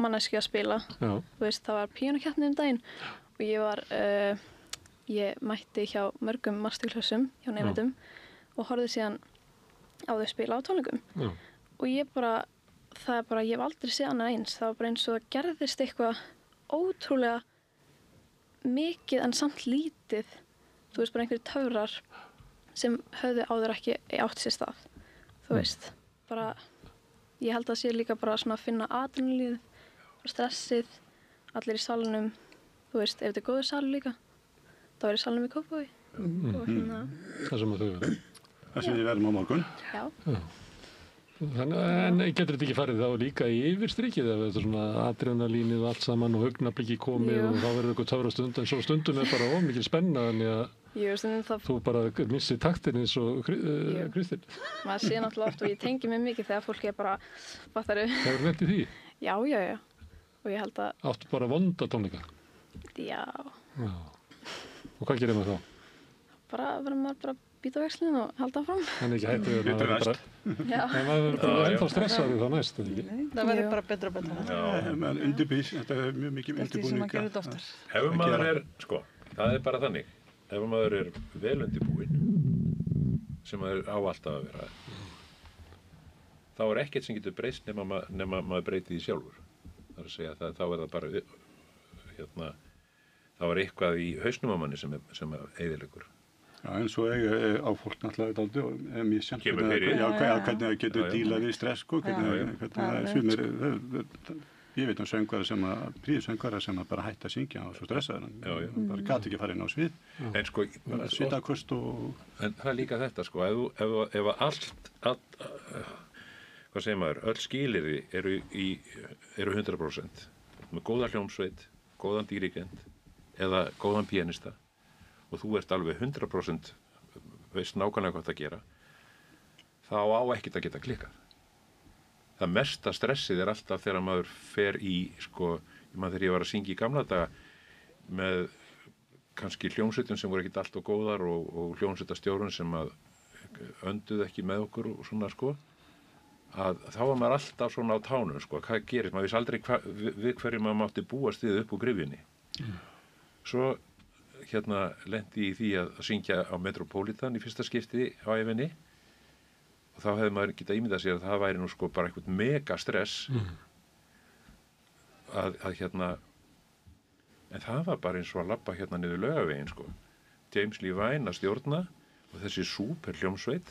manneskju að spila. Já. Þú veist, það var píanokeppni daginn og ég mætti hjá mörgum masterclassum hjá nemendum og horfði síðan á þau spila á tónleikum. Já. Og ég hef aldrei séð annað eins. Það var bara eins og það gerðist eitthvað ótrúlega mikið en samt lítið. Þú veist, bara einhverjir töfrar sem höfðu áður ekki átt sér stað. Þú veist, bara, ég held að sé líka bara svona að finna adrenalín, stressið, allir í salnum, þú veist, ef þetta er góður salur líka, þá er í salnum í Kópavogi. Og Það sem að þau verður. Það sem við verðum á morgun. Já. En getur þetta ekki farið þá líka í yfirstrikið ef þetta er svona adrenalínið og allt saman og augnablikið komið og þá verður eitthvað töfrastund en svo stundum er bara ómikil spenna þannig að þú bara missir taktin eins og Kristinn. Maður sé náttúrulega oft og ég tengi mig mikið þegar fólk er bara fattaru. Það verður lent í því? Já. Og ég held að... Áttu bara vonda tónleika? Já. Og hvað gerir maður þá? Bara verður maður bara býta vexlinn og halda áfram. Þannig ekki hættu við að maður Já. En maður verður bara ennþá stressaður þá næst, ekki? Það verður bara betra og betra. Undirbýs, þetta er mjög mikið Eftir því sem maður gerir þetta oftar. Ef maður er, sko, það er bara þannig ef maður er vel undirbúinn sem maður á alltaf að vera þá ekkert sem getur breyst nema maður breyti því sjálfur. Það að segja að þá það bara, þá eitthvað í hausnum á manni sem eyðileggur. Já, en svo á fólk náttúrulega dálítið mjög sjönd hvernig það getur dílað við stress, sko, hvernig ég veit príðsöngvara sem bara hætti að syngja og svo stressaður hann bara gat ekki að fara inn á svið. En sko, bara svitaköst og... En það líka þetta, sko, ef allt, hvað segir maður, öll skilyrði eru 100%, með góða hljómsveit, góðan dýrigent eða góðan píanista og þú ert alveg 100% veist nákvæmlega hvað það gera, þá á ekkert að geta klikkað. Það mesta stressið alltaf þegar maður fer í, sko, þegar ég var að syngja í gamla daga með kannski hljómsveitum sem voru ekkert allt og góðar og hljómsveitastjórun sem að önduðu ekki með okkur og svona, sko, að þá var maður alltaf svona á tánum, sko, hvað gerist, maður vissi aldrei við hverju maður mátti búast við upp úr gryfjunni. Svo lendi í því að syngja á Metropolitan í fyrsta skipti á ævinni og þá hefði maður getað ímyndað sér að það væri nú sko bara eitthvað mega stress en það var bara eins og að labba niður Laugaveginn, sko. James Levine að stjórna og þessi súper hljómsveit,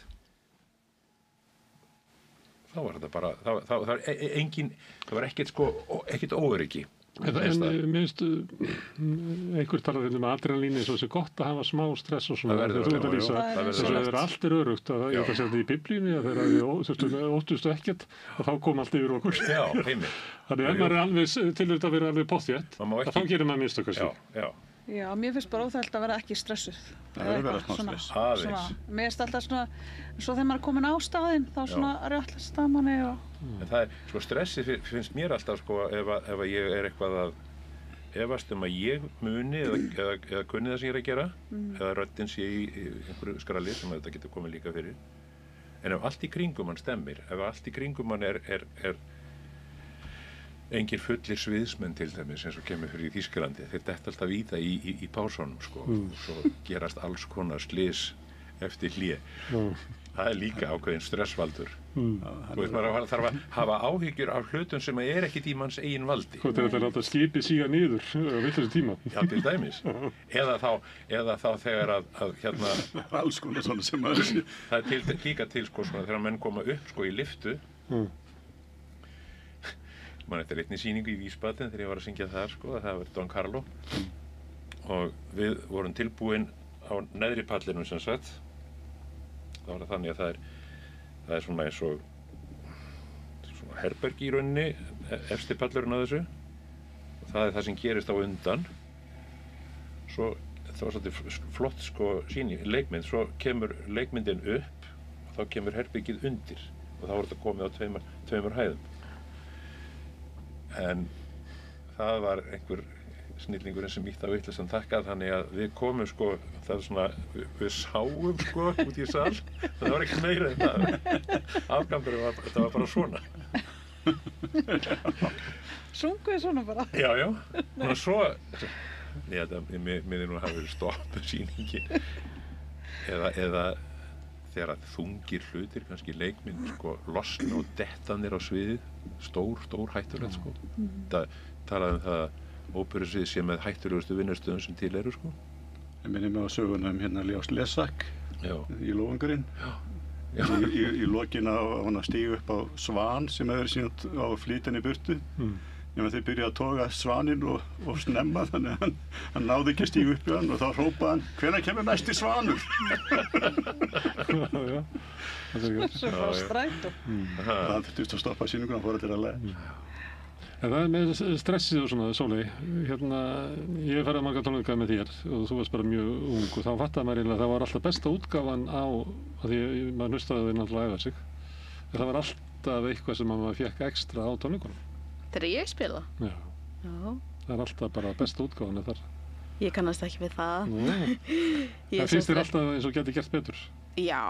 þá var þetta bara það var ekkert óöryggi. En minnst einhver talað adrenalín eins og þessi gott að hafa smá stress og svona það verður allt allt öruggt að ég ætla að segja þetta í biblíunni að þegar óttustu ekkert að þá kom allt yfir okkur. Já, heimir. Þannig ef maður er alveg tilhört að vera alveg pottþétt þá gerir maður mistök. Já, mér finnst bara óþægilegt að vera ekki stressuð. Það verður vera smá stress. Aðeins. Mér finnst alltaf svona, svo þegar maður er komin á staðinn, þá svona rjallast að manni og... En það sko stressið finnst mér alltaf, sko, ef ég er eitthvað að efast að ég muni eða kunni það sem ég er að gera, eða röddin sé í einhverju skralli sem þetta getur komið líka fyrir. En ef allt í kringum hann stemmir, ef allt í kringum hann er engir fullir sviðsmenn til dæmis eins og kemur fyrir í Þýskalandi, þeir detta alltaf í það í pásunum, sko, og svo gerast alls konar slys eftir hlé. Það er líka ákveðin stressvaldur. Þú veist, maður þarf að hafa áhyggjur af hlutum sem ekkert í manns eigin valdi. Hvort er þetta að láta skipið síga niður á villari tíma? Já, til dæmis. Eða þá þegar að alls konar svona sem maður sé. Það er líka til, sko, svona, þegar menn koma upp, sko, í lyftu. Man eftir einni sýningu í Vísbaden þegar ég var að syngja þar, sko, það var Don Carlo og við vorum tilbúin á neðri pallinum sem sagt. Það var þannig að það er svona eins og svona herbergi í rauninni, efsti pallurinn á þessu og það er það sem gerist á undan. Svo það var svolítið flott, sko, leikmynd, svo kemur leikmyndin upp og þá kemur herbergið undir og þá var þetta komið á tveimur hæðum. En það var einhver snillingurinn sem ítti á vitleysan takkað, þannig að við komum, sko, það er svona, við sáum, sko, út í sal, það var ekki meira en það. Afgangurinn þetta var bara svona. Sunguði svona bara? Já. Og svo, ég myndi nú að hafa verið stoppuð sýningin, eða þegar þungir hlutir, kannski leikmynd, sko, losna og detta niður á sviðið, stór hættulegt, sko. Það talaði það að óperusvið sé með hættulegustu vinnustöðum sem til eru, sko. Ég minni mig á söguna Ljós Lesak í Lófangurinn. Í lokin á hann að stíga upp á svan sem hefur síðan á flýtinni burtu. Þegar þeir byrjaði að toga svaninn og snemma, þannig að hann náði ekki að stíga upp í hann og þá hrópaði hann, hvenær kemur næsti svanur? Já, það er gott. Svo bara strætó. Það þurfti að stoppa sýninguna og fór til að leið. En það er með stressið og svona, Sóley, ég hef farið marga tónleika með þér og þú varst bara mjög ung og þá fattaði maður eiginlega að það var alltaf besta útgáfan á, því maður hlustaði þau náttúrulega að æfa sig, það var alltaf eitthvað sem maður fekk ekstra á tónleikunum. Þegar ég spila? Já. Það er alltaf bara besta útgáfan þar. Ég kannast ekki við það. Það finnst þér alltaf eins og geti gert betur? Já.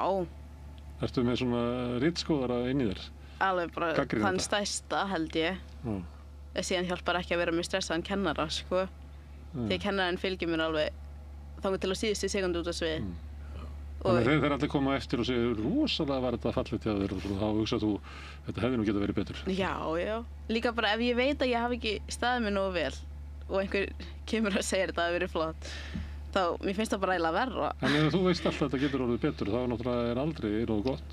Ertu með svona ritskoðara inn í þér? Alveg bara þann stærsta, held ég. Síðan hjálpar ekki að vera með stressaðan kennara, sko. Því kennarinn fylgir mér alveg þangað til á síðustu sekundu út á svið. Þannig að þeir allir koma eftir og segja rosalega var þetta fallegt hjá þér og þá hugsað þú, þetta hefði nú getað verið betur. Já. Líka bara ef ég veit að ég hafi ekki staðið mig nógu vel og einhver kemur að segja þetta hafi verið flott, þá mér finnst það bara eiginlega verra. En ef þú veist alltaf að þetta getur orðið betur, þá náttúrulega aldrei nógu gott.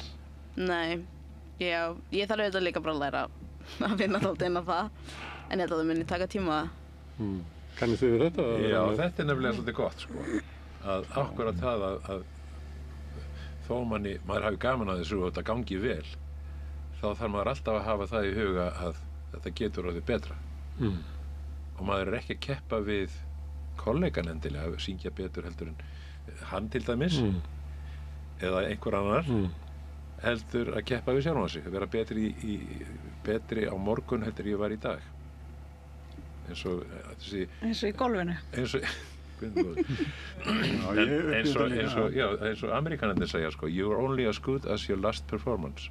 Nei, já, ég þarf auðvitað líka bara að læra að vinna þátt inn á það, en ég held að það muni taka tíma. Kannið þið við þetta? Já, þetta nefnilega svolítið gott, sko. Að akkurat það að þó maður hafi gaman að þessu og þetta gangi vel, þá þarf maður alltaf að hafa það í huga að þetta getur orðið betra. Og maður ekki að keppa við kollegan endilega að syngja betur heldur en hann til dæmis eða einhver annar heldur að keppa við sjálfan sig, að vera betri á morgun heldur ég var í dag. Eins og í golfinu. eins og Amerikanarnir segja, sko, you're only as good as your last performance.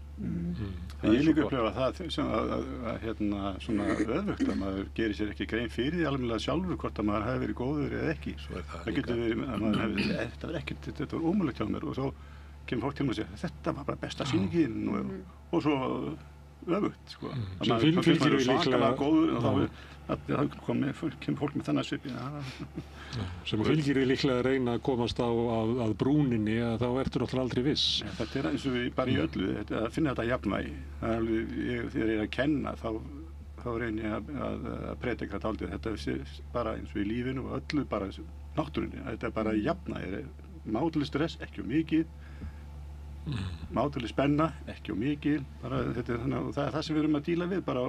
Ég líka upplefa það sem svona öðvögt að maður gerir sér ekki grein fyrir því alveg sjálfur hvort að maður hafi verið góður eða ekki. Það getur verið að maður hefði, þetta var ekkert, þetta var ómögulegt hjá mér og svo kemur fólk til mig og segja, þetta var bara besta sýningin og svo öfugt, sko. Sem fylgir við líklega góður og þá kemur fólk með þannig svipi. Sem fylgir við líklega að reyna að komast að brúninni að þá ertu náttúrulega aldrei viss. Þetta eins og við bara í öllu, að finna þetta jafnvægi. Þegar ég að kenna þá reyni ég að predika þetta aldrei. Þetta er bara eins og í lífinu og öllu bara náttúrunni. Þetta er bara jafnvægi. Mátuleg stress, ekki mikið. Mátuleg spenna, ekki mikið. Það er það sem við erum að díla við bara á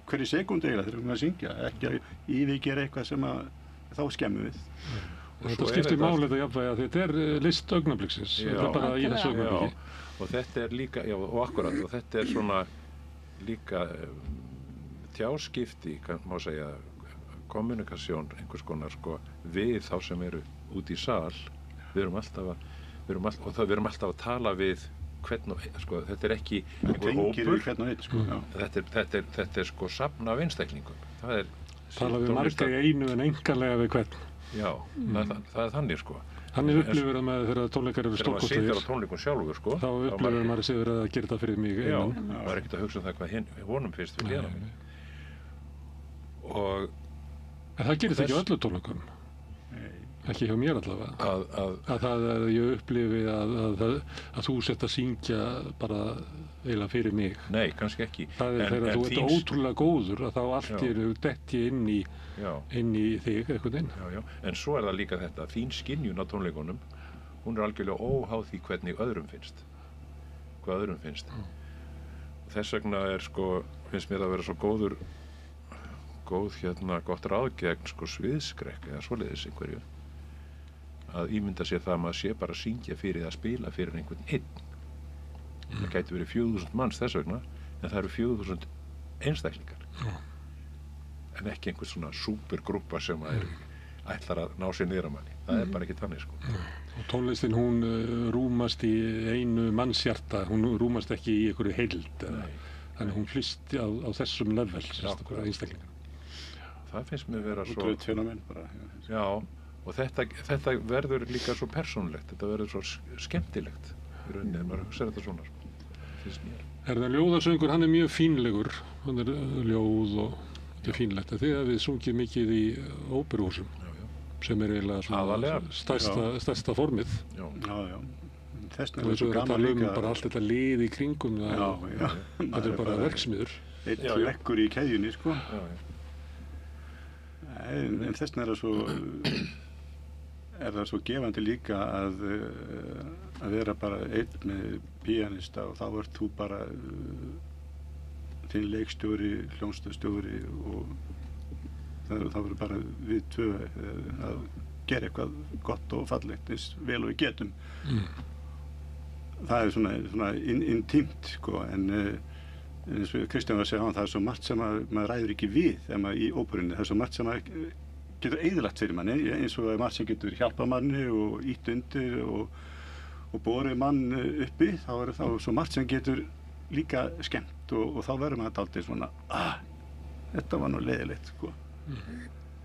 hverju sekúndu eiginlega þegar við erum að syngja, ekki að yfirgera eitthvað sem þá skemmum við. Þetta skiptir máli þetta jafnvægi að þetta er list augnabliksins, þetta er bara í þessu augnabliki. Og þetta er líka, já, og akkurat, og þetta er svona líka tjáskipti, má segja, kommunikasjón, einhvers konar, sko, við þá sem eru út í sal, við erum alltaf að tala við hvern og einn, sko, þetta er ekki einhver hópur, þetta er sko safn af einstaklingum. Tala við marga í einu en enganlega við hvern. Já, það er þannig, sko. Þannig upplifir það með þegar tónleikar eru stórkostlegir. Þegar maður situr á tónleikum sjálfur, sko. Þá upplifir maður að segja að gera það fyrir mig einan. Já, maður er ekkert að hugsa um það hvað honum finnst við gera. En það gerir það ekki á öllu tónleikum. Ekki hjá mér allavega. Að það er ég upplifi að þú sett að syngja bara eiginlega fyrir mig. Nei, kannski ekki. Það er þegar þú ert ótrúlega góður að þá allt eru detti inn í þig einhvern veginn. Já. En svo er það líka þetta, þín skynjun á tónleikunum, hún er algjörlega óháð því hvernig öðrum finnst. Hvað öðrum finnst. Þess vegna finnst mér að vera svo gott ráð gegn sviðskrekk eða svoleiðis einhverju. Að ímynda sér það að maður sé bara að syngja fyrir að spila fyrir einhvern einn. Það gæti verið 4000 manns þess vegna, en það eru 4000 einstaklingar. En ekki einhvern svona súpergrúppa sem ætlar að ná sér niður að manni. Það er bara ekki þannig, sko. Og tónlistin, hún rúmast í einu mannshjarta, hún rúmast ekki í einhverju heild. Þannig hún flyst á þessum level, einstaklingar. Það finnst mér vera svo... Útrúið fenomen bara. Já. Og þetta verður líka svo persónulegt, þetta verður svo skemmtilegt í rauninni, maður hugsa þetta svona, finnst mér. Það ljóðasöngur, hann er mjög fínlegur, hann er ljóð og þetta er fínlegt. Þið hafið sungið mikið í óperuhúsum, sem er eiginlega svona stærsta formið. Já. Þessna er svo gaman líka. Bara allt þetta lið í kringum það, þetta er bara verksmiður. Eitt leggur í keðjunni, sko. En þessna er það svo gefandi líka að vera bara einn með píanista og þá ert þú bara þinn leikstjóri, hljómsveitarstjóri og þá verður bara við tvö að gera eitthvað gott og fallegt eins vel og við getum. Það er svona intímt, sko, en eins og Kristján var að segja á hann, það er svo margt sem maður ræður ekki við í óperunni, það er svo margt sem maður getur eyðilagt fyrir manni, eins og margt sem getur hjálpað manni og ýtt undir og borið mann uppi, þá er það svo margt sem getur líka skemmt og þá verður maður dálítið svona, þetta var nú leiðilegt, sko.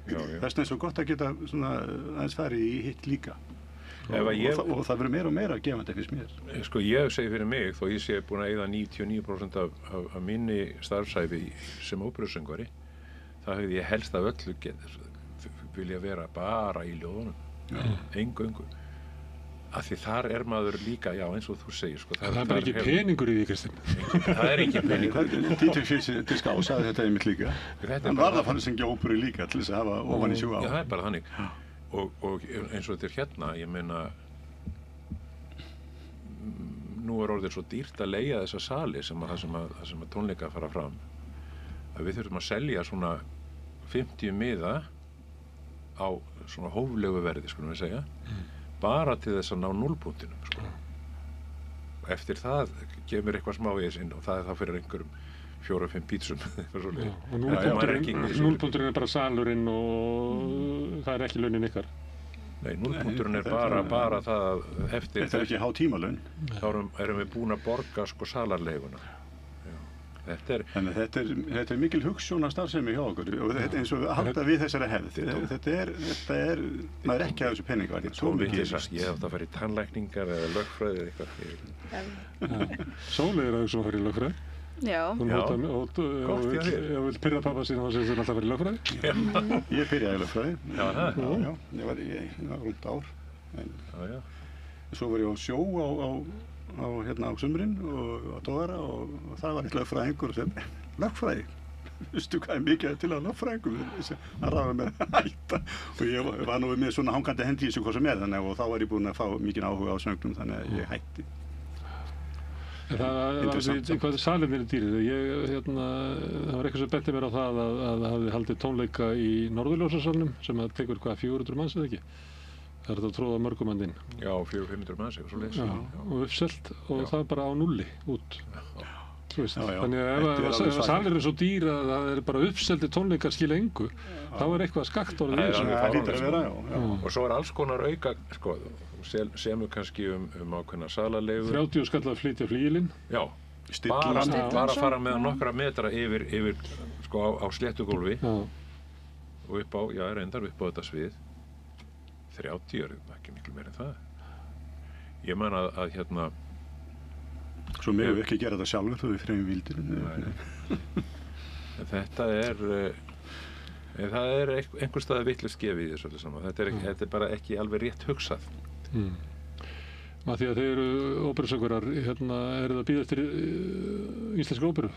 Þess vegna er svo gott að geta svona aðeins farið í hitt líka. og það verður meira og meira gefandi fyrst mér. Sko ég segi fyrir mig, þó ég sé búin að eyða 99% af minni starfsæfi sem óperusöngvari, það hefði ég helst af öllu vilja vera bara í ljóðunum, eingöngu. Af því þar maður líka, já eins og þú segir sko. Það bara ekki peningur í því, Kristinn. Það ekki peningur. Dieter Fisk sagði þetta einmitt líka. Hann varð að fara að syngja óperu líka til þess að hafa ofan í sjúga á. Já, það bara þannig. Og eins og þetta hérna, ég meina, nú orðið svo dýrt að leigja þessa sali sem að tónleika fara fram. Að við þurfum að selja svona 50 miða á svona hóflegu verði, skulum við segja. Bara til þess að ná núllpunktinum sko. Eftir það kemur eitthvað smávegis inn og það þá fyrir einhverjum 4-5 pítsum og núllpunkturinn bara salurinn og það ekki launin ykkar. Nei, núllpunkturinn bara það eftir þetta ekki há tímalaun. Þá erum við búin að borga sko salarleiguna. Þannig að þetta er mikil hugsjónastarfsemi hjá okkur og þetta eins og að halda við þessari hefð. Þetta maður ekki að þessu peninga. Ég átt að fara í tannlækningar eða lögfræði eða eitthvað. Sóley að hugsa að fara í lögfræði. Já. Og vill pyrra pappa sín og segja alltaf að fara í lögfræði. Ég byrjaði í lögfræði. Já. Ég var rúmt ár. Já. Svo var ég á sjó á sumrin og á dóðara og það var eitt lögfræðingur sem lögfræði, veistu hvað mikið til að lögfræðingur hann ráði mér að hætta og ég var nú með svona hangandi hendi í þessu hvað sem þannig og þá var ég búinn að fá mikinn áhuga á söngnum þannig að ég hætti. Hvað salinir er dýrir? Það var eitthvað sem benti mér á það að það hafði haldið tónleika í Norðurljósasalnum sem að tekur 400 manns eða ekki? Það er þetta að tróða mörgum mann inn. Já, 400-500 manns, eitthvað svo leiðs. Já, og uppselt og það er bara á nulli út. Þú veist, þannig að ef salir er svo dýr að það er bara uppselti tónleikar skilja engu, þá er eitthvað skakt orðið í þessu. Það hlýtur að vera, já. Og svo er alls konar auka, sko, semur kannski ákveðna salarleigu. 30 skall að flytja flygilinn. Já, bara að fara með nokkra metra yfir sko, á sléttugólfi og upp á þetta svið. 30 er ekki miklu meira en það. Ég man að hérna... Svo megum við ekki gera þetta sjálfur þó við fremjum vildir. Þetta það er einhver staði vitlaust gefið í þessu öllu saman. Þetta er bara ekki alveg rétt hugsað. Af því að þeir eru óperusöngvarar, eru það að bíða eftir íslenskri óperu?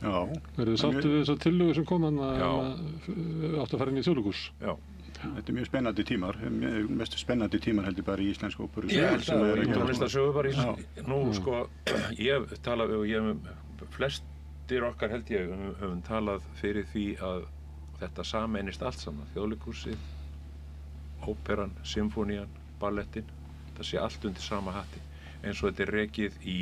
Já. Eru þið sáttu við þessa tillögu sem kom hann að áttu að fara inn í Þjóðleikhús? Já. Þetta er mjög spennandi tímar, mest spennandi tímar heldur bara í íslensku óperu. Ég held að tónlistarsögu bara í nú sko, ég tala og flestir okkar held ég höfum talað fyrir því að þetta sameinist allt saman, Þjóðleikhúsið, óperan, symfónían, ballettin, það sé allt undir sama hatti, eins og þetta er rekið í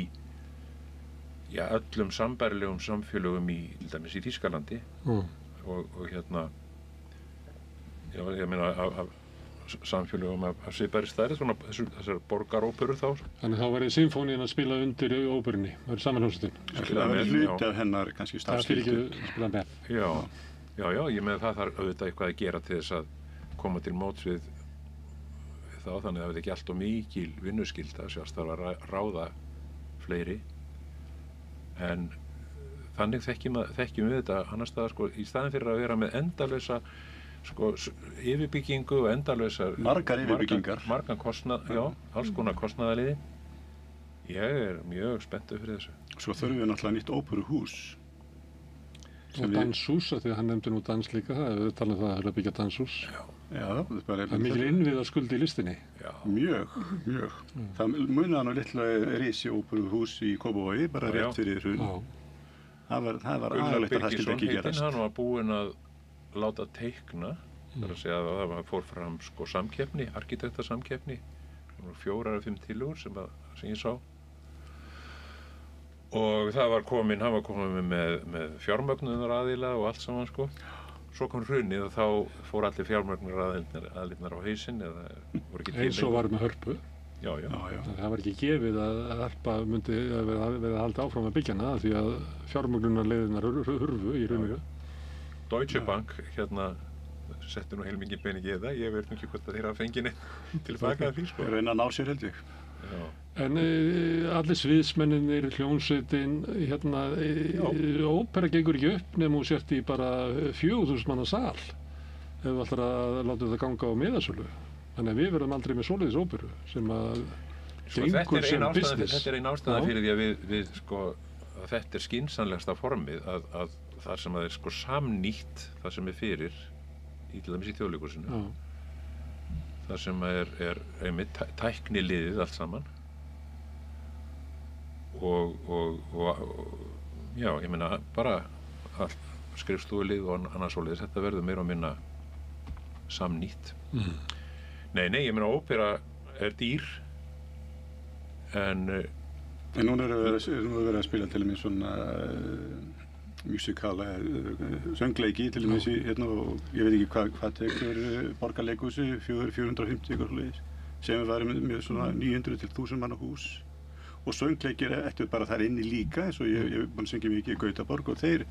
öllum sambærilegum samfélögum til dæmis í Þýskalandi og já, ég meina af samfélögum af svipari stærð, svona þessar borgaróperur þá. Þannig þá verið symfónían að spila undir óperunni, það verið samanhljómsveitin. Það verið hluti af hennar kannski starfsskyldu. Það fyrir ekki að spila með. Já, ég með það þarf auðvitað eitthvað að gera til þess að koma til móts við þá, þannig að það verið ekki allt og mikil vinnuskylda, sjálfst þarf að ráða fleiri. En þannig þekkjum við þetta annars staðar, sko, í staðinn fyrir að vera með endalausa sko, yfirbyggingu og endalausar margar yfirbyggingar margar alls konar kostnaðarliði. Ég er mjög spenntur fyrir þessu. Svo þurfum við náttúrulega nýtt óperuhús og danshús, því að hann nefndi nú dans líka, það er talað um það að byggja danshús. Það er mikil innviða skuld í listinni. Mjög. Það munaði nú litla risi óperuhús í Kópavogi bara rétt fyrir hrun. Það var aðalegt að það skildi ekki gerast. Hann var búinn að láta teikna, þar að segja að það fór fram sko samkeppni, arkitektasamkeppni, 4 eða 5 tillögur sem ég sá. Og hann var komin með fjármögnunaraðila og allt saman sko. Svo kom hrunið og þá fór allir fjármögnunaraðilarnar á hausinn eða voru ekki til. Eins og var með Hörpu. Já. Það var ekki gefið að Hörpa myndi verða að halda áfram að byggja hana því að fjármögnunarleiðirnar hurfu í rauninu. Deutsche Bank setti nú heilmikið pening í þetta, ég veit nú ekki hvort að þeir hafa fengið neitt til baka af því, sko. Þeir reyna að ná sér held ég. Já. En allir sviðsmenninir, hljómsveitin, hérna, ópera gengur ekki upp nema hún sért í bara 4.000 manna sal ef þú ætlar að láta þetta ganga á miðasölu. Þannig að við verðum aldrei með svoleiðis óperu sem að gengur sem business. Þetta er ein ástæða fyrir því að við sko, að þetta er skynsamlegasta formið að það sem að er sko samnýtt það sem er fyrir í til dæmis í Þjóðleikhúsinu. Það sem er einmitt tækniliðið allt saman og já, ég meina bara skrifstofulið og annars svoleiðis, þetta verður meira og minna samnýtt. Nei, ég meina ópera er dýr en núna erum við verið að spila til og með svona musikala söngleiki til og með þessi hérna og ég veit ekki hvað tekur Borgarleikhúsi 450 eitthvað svoleiðis sem við varum með svona 900 til 1000 manna hús og söngleikir eftir bara þar inni líka eins og ég er búinn að syngja mikið í Gautaborg og þeir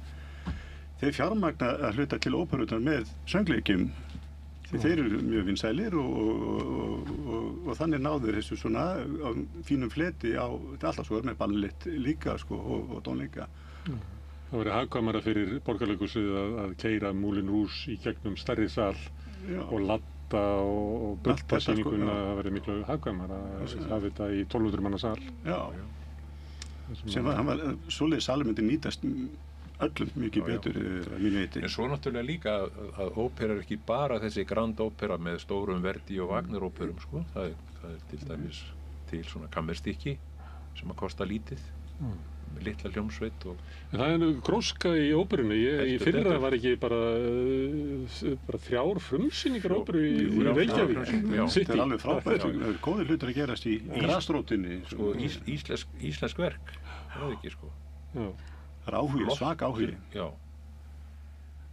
fjármagna að hluta til óperunar með söngleikjum þeir eru mjög vinsælir og þannig náður þessu svona á fínum fleti á alltaf svo með ballett líka sko og tónleika. Það verið hagkvæmara fyrir Borgarleikhúsið að keyra Moulin Rouge í gegnum stærri sal og ladda og bulta sýninguna, það verið miklu hagkvæmara að hafa þetta í 1200 manna sal. Já, sem var svoleiðis salur myndi nýtast öllum mikið betur að mínu viti. En svo náttúrulega líka að ópera er ekki bara þessi grand ópera með stórum Verdi og Wagner óperum sko. Það er til dæmis til svona kammerstykki sem að kosta lítið með litla hljómsveit og en það er gróska í óperunni. Í fyrra var ekki bara 3 frumsýningar óperu í Reykjavík. Þetta er alveg frábært. Það er góðir hlutir að gerast í grasrótinni. Sko íslensk verk, það er ekki sko. Já. Það er áhugi, svak áhugi. Já.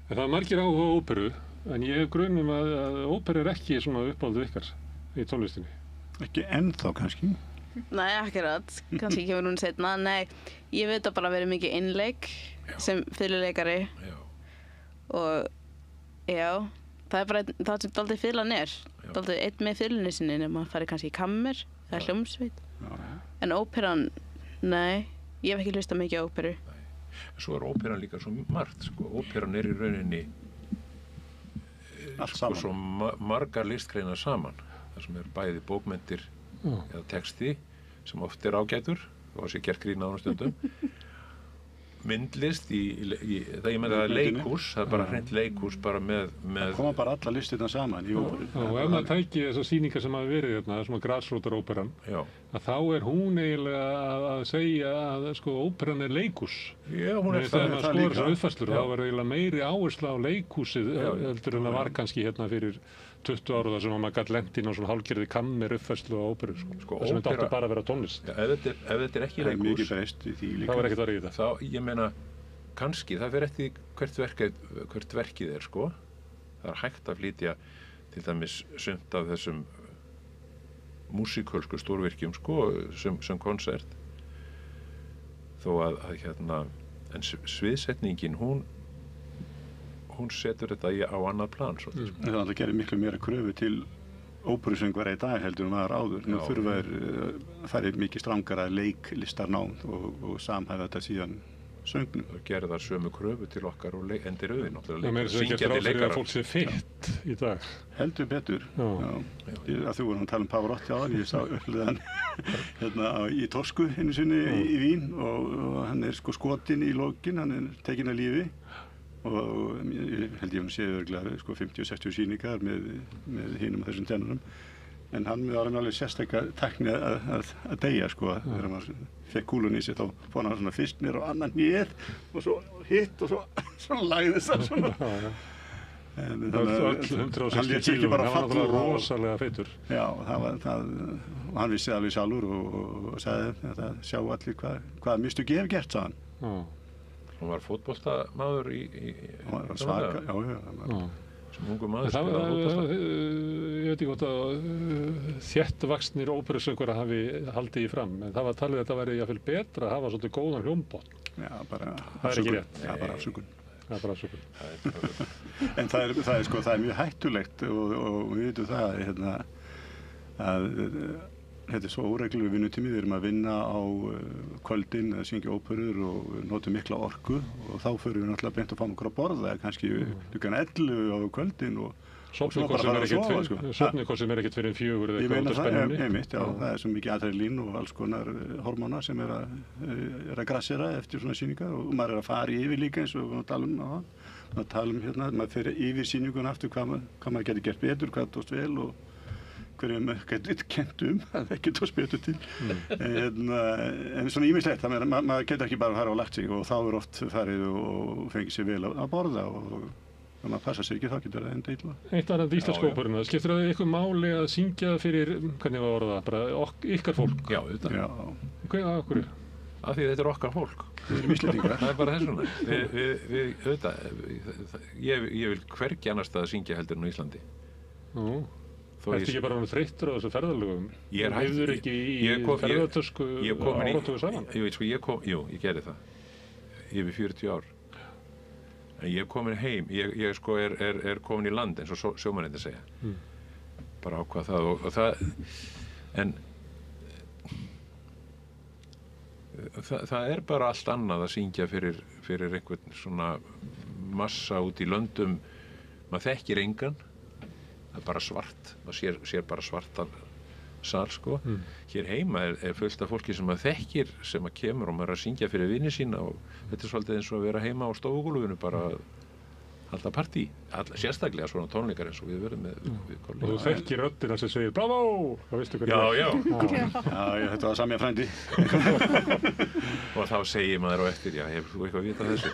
En það er margir áhuga á óperu, en ég hef grunum að óperu er ekki svona uppáldið ykkar í tónlistinni. Ekki ennþá kannski. Nei, akkurat. Kannski kemur hún seinna. Nei, ég veit að bara verið mikið innleik sem fiðluleikari. Já. Og já, það er bara það sem dálítið fiðlan er. Dálítið einn með fiðlunni sinni nema að fari kannski í kammer eða hljómsveit. En óperan, nei, ég hef ekki hlustað mikið á óperu. En svo er óperan líka svo margt, sko. Óperan er í rauninni sko, svo margar listgreinar saman. Það sem er bæði bókmenntir eða texti, sem oft er ágætur, og sé gert grín á hann stundum. Myndlist það ég meina það er leikhús, það er bara hreint leikhús bara með það koma bara alla listirna saman í óperu. Og ef maður tæki þessar sýningar sem hafa verið hérna, svona grasrótaróperan, að þá er hún eiginlega að segja að sko óperan er leikhús. Já, hún er þegar maður skoðar þessar uppfærslur, þá er eiginlega meiri áhersla á leikhúsið heldur en það var kannski hérna fyrir 20 ára þar sem maður gæti lent inn á svona hálfgerði kammer uppfærslu á óperu sko. Þessum þetta átti bara að vera tónlist. Ef þetta er ekki leikhús, mikið breyst í því líka. Það var ekkert verið í þetta. Þá, ég meina, kannski, það fer eftir hvert verkið er, sko. Það er hægt að flytja til dæmis sumt af þessum músíkölsku stórvirkjum, sko, sem konsert. Þó að hérna, en sviðsetningin, hún setur þetta á annað plan svolítið. Það er alltaf gerir miklu meira kröfu til óperusöngvara í dag heldur en maður áður. Nú þurfa að fara mikið strangara leiklistarnám og samhæfa þetta síðan söngnum. Það gerir það sömu kröfu til okkar og endir auðvið náttúrulega. Það meira sem ekki ráð fyrir að fólk sé fitt í dag. Heldur betur. Að þú voru að tala um Pavarotti áðan, ég sá upplöðan hérna í Tosku einu sinni í Vín og hann er sko skotinn í lokin, hann er tekinn af lífi. Og ég held ég hann séu örglega sko 50-60 sýningar með hinum og þessum tenorum en hann var alveg sérstakka tækni að deyja sko þegar maður fekk kúlun í sig þá fór hann svona fyrst niður á annan hnið og svo hitt og svo lagðist það svona en hann lét ekki bara falla og rosalega feitur. Já, og hann vissi alveg sjálfur og sagði að sjá allir hvað mistök ég hef gert, sagði hann. Hún var fótboltamaður hann var svaka, já. Sem ungu maður spilaði fótbolta. Ég veit ekki hvort að þéttvaxnir óperusöngvarar hafi haldið í fram, en það var talið að þetta væri jafnvel betra að hafa svolítið góðan hljómbotn. Já, bara það er ekki rétt. Já, bara afsökun. Það er bara svo. En það er mjög hættulegt og við veitum það að þetta er svo óreglulegur vinnutími. Við erum að vinna á kvöldin að syngja óperur og notum mikla orku og þá förum við náttúrulega beint að fá okkur að borða kannski klukkan 11 á kvöldin og svo bara fara að sofa sko. Sofnið sem ekkert fyrir 4 eða eitthvað út af spennunni. Einmitt, já, það er svo mikið adrenalín og alls konar hormóna sem er að grassera eftir svona sýningar og maður er að fara yfir líka eins og við talum maður fer yfir sýningun aftur hvað maður getur gert betur, hvað tókst vel og hverju maður getur kennt að ekki tókst betur til. En svona ýmislegt, maður getur ekki bara að fara og lagt sig og þá er oft farið og fengið sér vel að borða og ef maður passa sér ekki þá getur það enda illa. Eitt annað íslensku óperuna, skiptir það eitthvað máli að syngja fyrir, hvernig var orða, bara ykkar fólk? Já, auðvitað. Já. Hvað, af hverju? Af því þetta er okkar fólk. Við erum Íslendingar. Það er bara þess vegna. Við auðvitað, ég vil hvergi annars staðar syngja heldur en á Íslandi. Nú, ertu ekki bara þreyttur á þessu ferðalögum? Ég er hægt. Hefur ekki í ferðartösku áratugu saman? Ég gerði það. Yfir 40 ár. En ég er komin heim, ég sko er komin í land eins og sjómennirnir segja. Bara ákvað það og það, en það er bara allt annað að syngja fyrir einhvern svona massa út í löndum, maður þekkir engan, það er bara svart, maður sér bara svartan sal sko. Hér heima er fullt af fólki sem maður þekkir sem að kemur og maður er að syngja fyrir vini sína og þetta er svolítið eins og að vera heima á stofugólfinu bara að halda partí, sérstaklega svona tónleikar eins og við verðum með kollega. Og þú þekkir röddina sem segir bravo, það veistu hvernig Já, þetta var Samja frændi. Og þá segir maður á eftir, já, hefur þú eitthvað að vita þessu?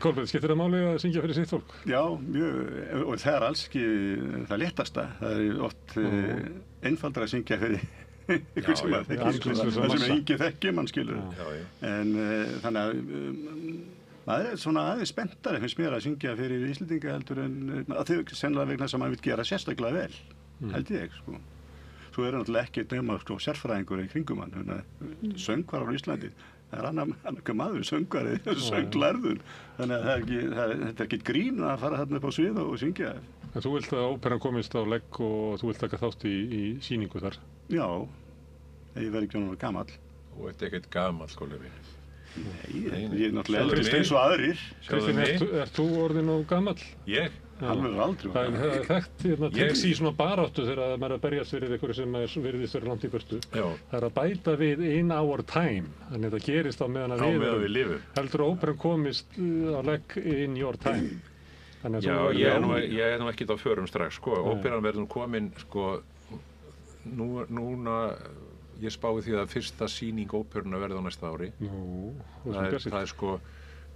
Kolbeinn, skiptir það máli að syngja fyrir sitt fólk? Já, mjög, og það er alls ekki það léttasta. Það er oft einfaldara að syngja fyrir ykkur sem að þekkir, það sem ekki þekkir mann skilur. En þannig að maður er svona aðeins spenntari finnst mér að syngja fyrir Íslendinga heldur en að þau sennilega vegna sem maður vil gera sérstaklega vel, held ég, sko. Svo er náttúrulega ekki nema sko sérfræðingur í kringum hann, söngvar á Íslandi. Það er annar maður, söngvari, sönglærður. Þannig að þetta er ekki grín að fara þarna upp á svið og syngja. En þú vilt að óperan komist á legg og þú vilt taka þátt í sýningu þar? Já, ég verð ekki náttúrulega gamall. Þú ert ekkert gamall, Kolbeinn. Nei, ég er náttúrulega eldrist eins og aðrir. Kristinn, ert þú orðinn og gamall? Ég? Alveg aldrei. Það er þekkt trix í svona baráttu þegar maður er að berjast fyrir einhverju sem virðist vera langt í burtu. Það er að bæta við in our time. Þannig að það gerist á meðan að við lifum. Heldur óperan komist á legg in your time. Já, ég er nú ekkert á förum strax, sko. Óperan verður komin, sko, núna, ég spái því að fyrsta sýning óperuna verður á næsta ári. Það er sko,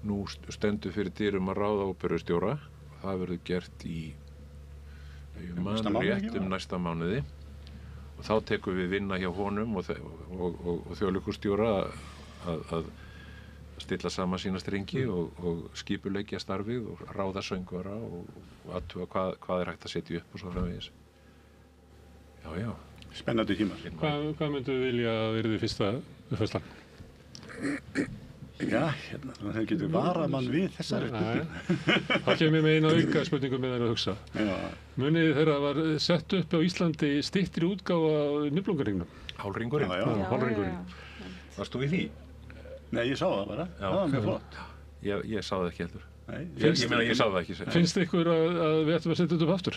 nú stendur fyrir dyrum að ráða óperustjóra. Það verður gert í rétt næsta mánuði og þá tekum við vinna hjá honum og þjóðleikhússtjóra að stilla saman sína strengi og skipuleggja starfið og ráða söngvara og athuga hvað er hægt að setja upp og svo framvegis. Já. Spennandi tímar. Hvað myndu þið vilja að yrði fyrsta uppfærslan? Já, það getur varað mann við þessari spurningu. Það kemur með eina auka spurningu með þeirra að hugsa. Munið þeirra var sett upp á Íslandi styttri útgáfa á Niflungaringnum. Hálringurinn? Já. Hálringurinn. Varst þú í því? Nei, ég sá það bara. Það var mjög flott. Ég sá það ekki heldur. Ég meina, ég sá það ekki. Finnst ykkur að við ættum að setja þetta upp aftur?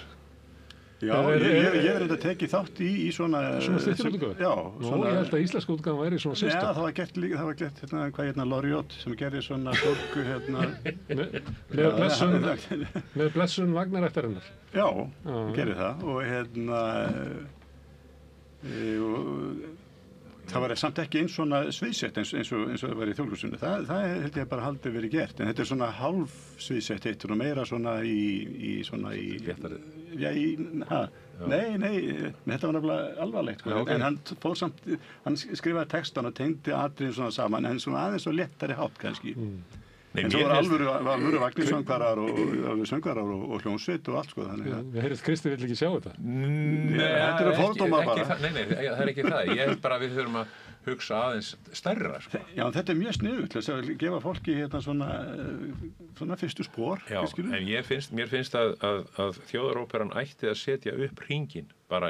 Já, ég hef reynda tekið þátt í svona styttri útgáfu? Já. Ég held að íslenska útgáfa væri svona sérstök. Já, það var gert hvað Loriot sem gerði svona fólk með blessun vagnarættarinnar. Já, gerði það og það var samt ekki eins svona sviðsett eins og það var í Þjóðleikhúsinu. Það held ég bara haldið verið gert, en þetta er svona hálf sviðsett heitur og meira svona í Léttari. Nei, þetta var nefnilega alvarlegt. En hann fór samt, hann skrifaði textan og tengdi atriðin svona saman, en svona aðeins og léttari hátt kannski. En svo var alvöru vagnísöngvarar og hljómsveit og allt sko þannig að... Ég heyrðist Kristi vill ekki sjá þetta. Nei, þetta eru fordómar bara. Nei, það er ekki það. Ég held bara að við þurfum að hugsa aðeins stærra, sko. Já, þetta er mjög sniðugt til þess að gefa fólki hérna svona fyrstu spor. Já, en mér finnst að Þjóðaróperan ætti að setja upp hringinn, bara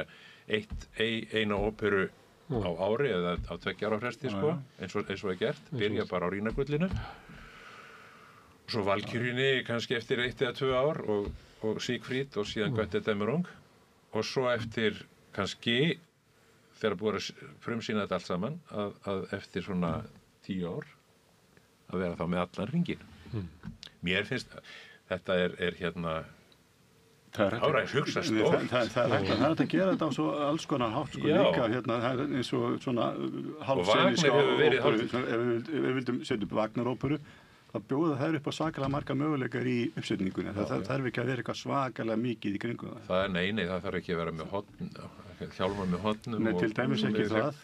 eina óperu á ári eða á 2 ára fresti, sko, eins og er gert, byrja bara á Rýnagullinu, og svo Valkyrjunni kannski eftir 1 eða 2 ár og Siegfried og síðan Götterdämmerung, og svo eftir kannski þegar búið að frumsýna þetta allt saman að eftir svona 10 ár að vera þá með allan hringinn. Mér finnst þetta er hérna áræðis hugsa stórt. Það er hægt að gera þetta á svo alls konar hátt, sko, líka hérna, það er eins og svona hálfseníska óperu. Ef við vildum setja upp Wagner-óperu, það bjóða þær upp á svakalega marga möguleikar í uppsetningunni. Það þarf ekki að vera eitthvað svakalega mikið í kringum það. Það er nei, það þarf ekki að vera með horn, hjálma með hornum. Nei, til dæmis ekki það.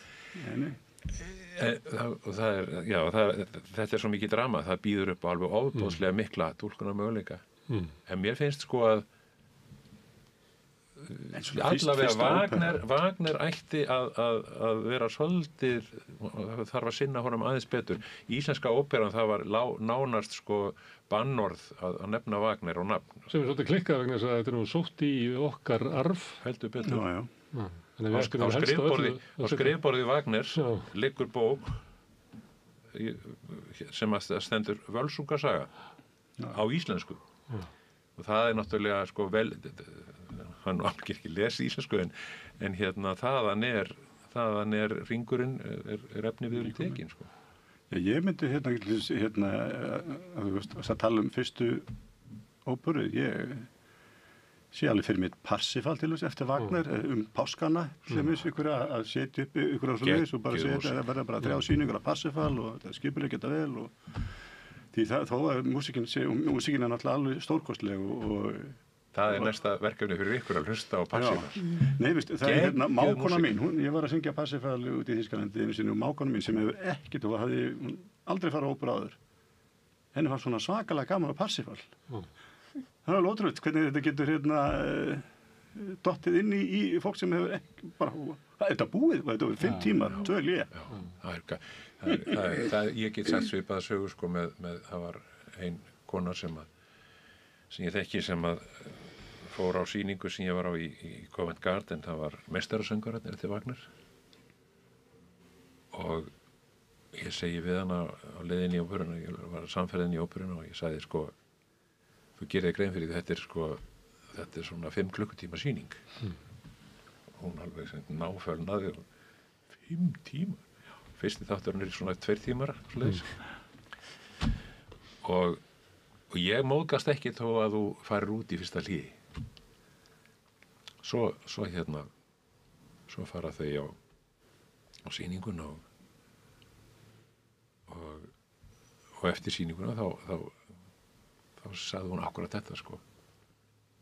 Þetta er svo mikið drama, það býður upp á alveg ofboðslega mikla túlkunar möguleika. En mér finnst sko að allavega Wagner ætti að vera svolítið, þarf að sinna honum aðeins betur. Íslenska óperan, það var nánast sko bannorð að nefna Wagner og nafn. Sem er svolítið klikkað vegna þess að þetta er nú sótt í okkar arf. Heldur betur. Já. Á skrifborði Wagner liggur bók sem að stendur Völsunga saga á íslensku. Og það er náttúrulega sko hann alveg ekki lesi íslensku en hérna þaðan er ringurinn er efni við tekin, sko. Já, ég myndi hérna að tala fyrstu óperu, ég sé alveg fyrir mér Parsifal til þess eftir Wagner, páskana sem ykkur að setja upp ykkur á svoleiðis og bara setja, það verða bara 3 sýningar af Parsifal og það skipulega geta vel og því þó að músíkin er náttúrulega alveg stórkostleg og það er næsta verkefni fyrir ykkur að hlusta á Parsifal. Nei, það er hérna mákona mín, ég var að syngja Parsifal út í Þýskalandi einu sinni og mákona mín sem hefur ekkert og hafði aldrei farið á óperu áður. Henni var svona svakalega gaman á Parsifal. Það er alveg ótrúlegt hvernig þetta getur hérna dottið inn í fólk sem hefur ekki bara, þetta búið, þetta var 5 tímar, 2 hlé. Ég get sagt svipaða sögur sko með það var ein kona sem ég þekki sem fór á sýningu sem ég var á í Covent Garden, það var meistarasöngvararnir eftir Wagner og ég segi við hana á leiðinni í óperuna, ég var samferðinni í óperuna og ég sagði sko, þú gerir þig grein fyrir því, þetta er svona 5 klukkutíma sýning. Hún alveg náfölnaði 5 tímar. Fyrsti þátturinn er svona 2 tímar svoleiðis. Og ég móðgast ekki þó að þú farir út í fyrsta hliði. Svo fara þau á sýninguna og eftir sýninguna þá sagði hún akkurat þetta sko.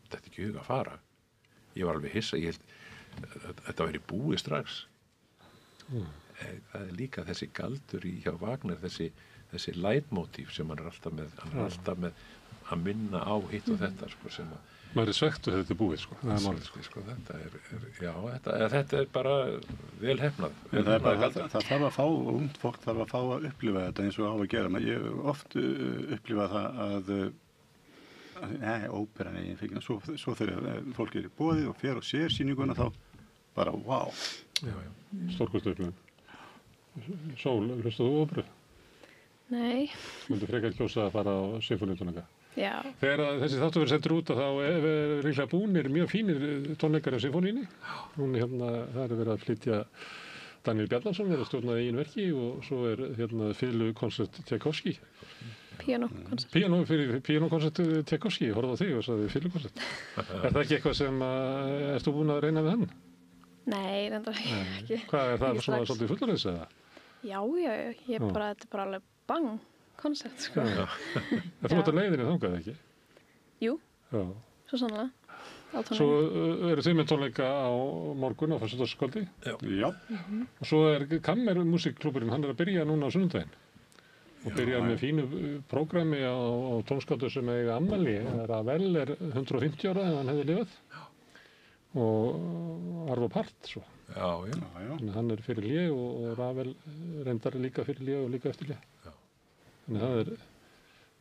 Þetta er ekki hug að fara. Ég var alveg hissa, ég held þetta væri búið strax. Það er líka þessi galdur hjá Wagner, þessi leitmótíf sem hann er alltaf með að minna á hitt og þetta sko, sem maður er svekkt og þetta er búið sko. Það er málið sko. Þetta er bara vel hefnað. Það þarf að fá, ungt fólk þarf að fá að upplifa þetta eins og á að gera. Ég oft upplifa það að óperan eigin fyrir, svo þegar fólk er í boði og fer og sér sýninguna þá bara, wow. Stórkostu upplifun. Sól, hlustaðu þú óperu? Nei. Myndu frekar kjósa að fara á sinfóníutónleika? Já. Þegar þessi þáttur verður sendur út þá er ríklega búnir mjög fínir tónleikar af sinfóníunni. Hún það er verið að flytja Daniel Bjarnason verið að stjórna eigin verki og svo er fiðlukonsert Tchaikovsky. Píanókonsert Tchaikovsky, horfðu á þig og sagði fiðlukonsert. Er það ekki eitthvað sem erst þú búin að reyna við hann? Nei, reyndar ekki. Hvað er það svona svolítið fullorðis eða? Já, þetta er bara alveg bang koncept, sko. Þú ert á leiðinni þangað, ekki? Jú, já. Svo sannlega. Svo eru þið með tónleika á morgun á föstudagskvöldi? Já. Og svo Kammermusikklúbburinn, hann er að byrja núna á sunnudaginn. Og byrjar með fínu prógrami á tónskátu sem eiga afmæli. Ravel er 150 ára ef hann hefði lifað. og Arvo Part svo. Já. Þannig hann fyrir hlé og Ravel reyndar líka fyrir hlé og líka eftir hlé. Þannig það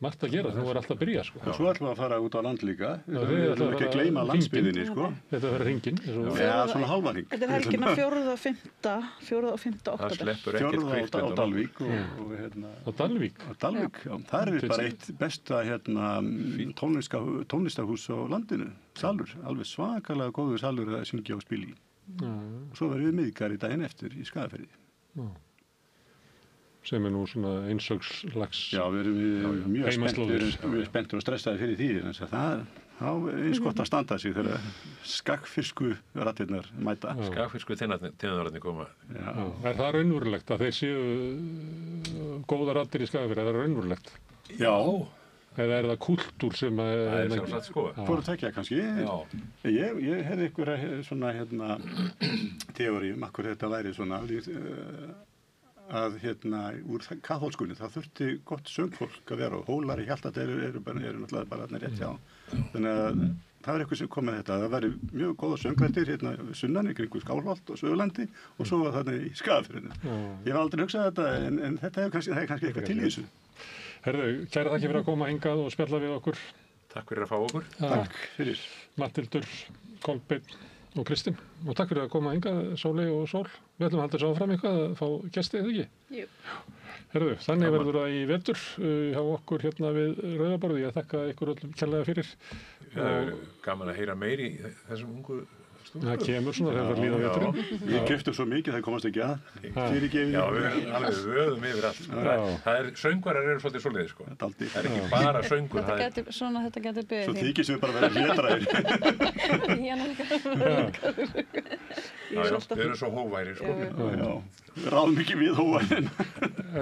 margt að gera, þú alltaf að byrja sko. Og svo ætlum við að fara út á land líka. Við ætlum ekki að gleyma landsbyggðinni sko. Þetta verður hringinn. Já, svona hálfan hring. Þetta helgina 4. og 5. október. Það sleppur ekkert kvikmynd á Dalvík og Á Dalvík? Á Dalvík, já. Það bara eitt besta tónlistarhús á landinu. Salur, alveg svakalega góður salur að syngja og spila í. Og svo verðum við miðgar í daginn eftir í Skagafirði. Sem nú svona einsögslags. Já, við erum mjög spenntir og stressaði fyrir því. Það eins gott að standa sig þegar skagfirsku raddirnar mæta. Skagfirsku teinararnir koma. Já. Er það raunverulegt að þeir séu góða raddir í Skagafirði? Er það raunverulegt? Já. Eða er það kúltúr sem að... Það er sjálfsagt sko. Fóru tekja kannski. Já. Ég hefði einhverja svona teóri akkur þetta væri svona að úr kaþólskunni það þurfti gott söngfólk að vera og hólar í Hjaltadal eru náttúrulega bara rétt hjá. Þannig að það var eitthvað sem kom með þetta. Það væri mjög góða söngrættir sunnan í kringu Skálholt og Suðurlandi og svo var þarna í Skagafirðinu. Ég hef aldrei hugsað þetta en þetta það er kannski eitthvað til í þessu. Herðu, kæra þakki fyrir að koma hingað og spjalla við okkur. Takk fyrir að fá okkur. Takk fyrir. Mathildur, Kolbeinn og Kristinn. Og takk fyrir að koma hingað, Sóley og Sól. Við ætlum að halda þessu áfram eitthvað að fá gesti, eða ekki? Jú. Herðu, þannig verður það í vetur hjá okkur hérna við Rauðaborði. Ég þakka ykkur öllum kærlega fyrir. Gaman að heyra meiri í þessum ungu stúlkum. Það kemur svona þegar það líða veturinn. Ég keypti svo mikið, það komast ekki að. Fyrirgefið. Já, við vöðum yfir allt. Söngvarar eru svolítið svoleiðis, sko. Það er ekki bara söngur. Þetta getur byggðið. Svo þykist við bara vera hlétræðir. Við erum svo hóværir, sko. Við ráðum ekki við hóværin.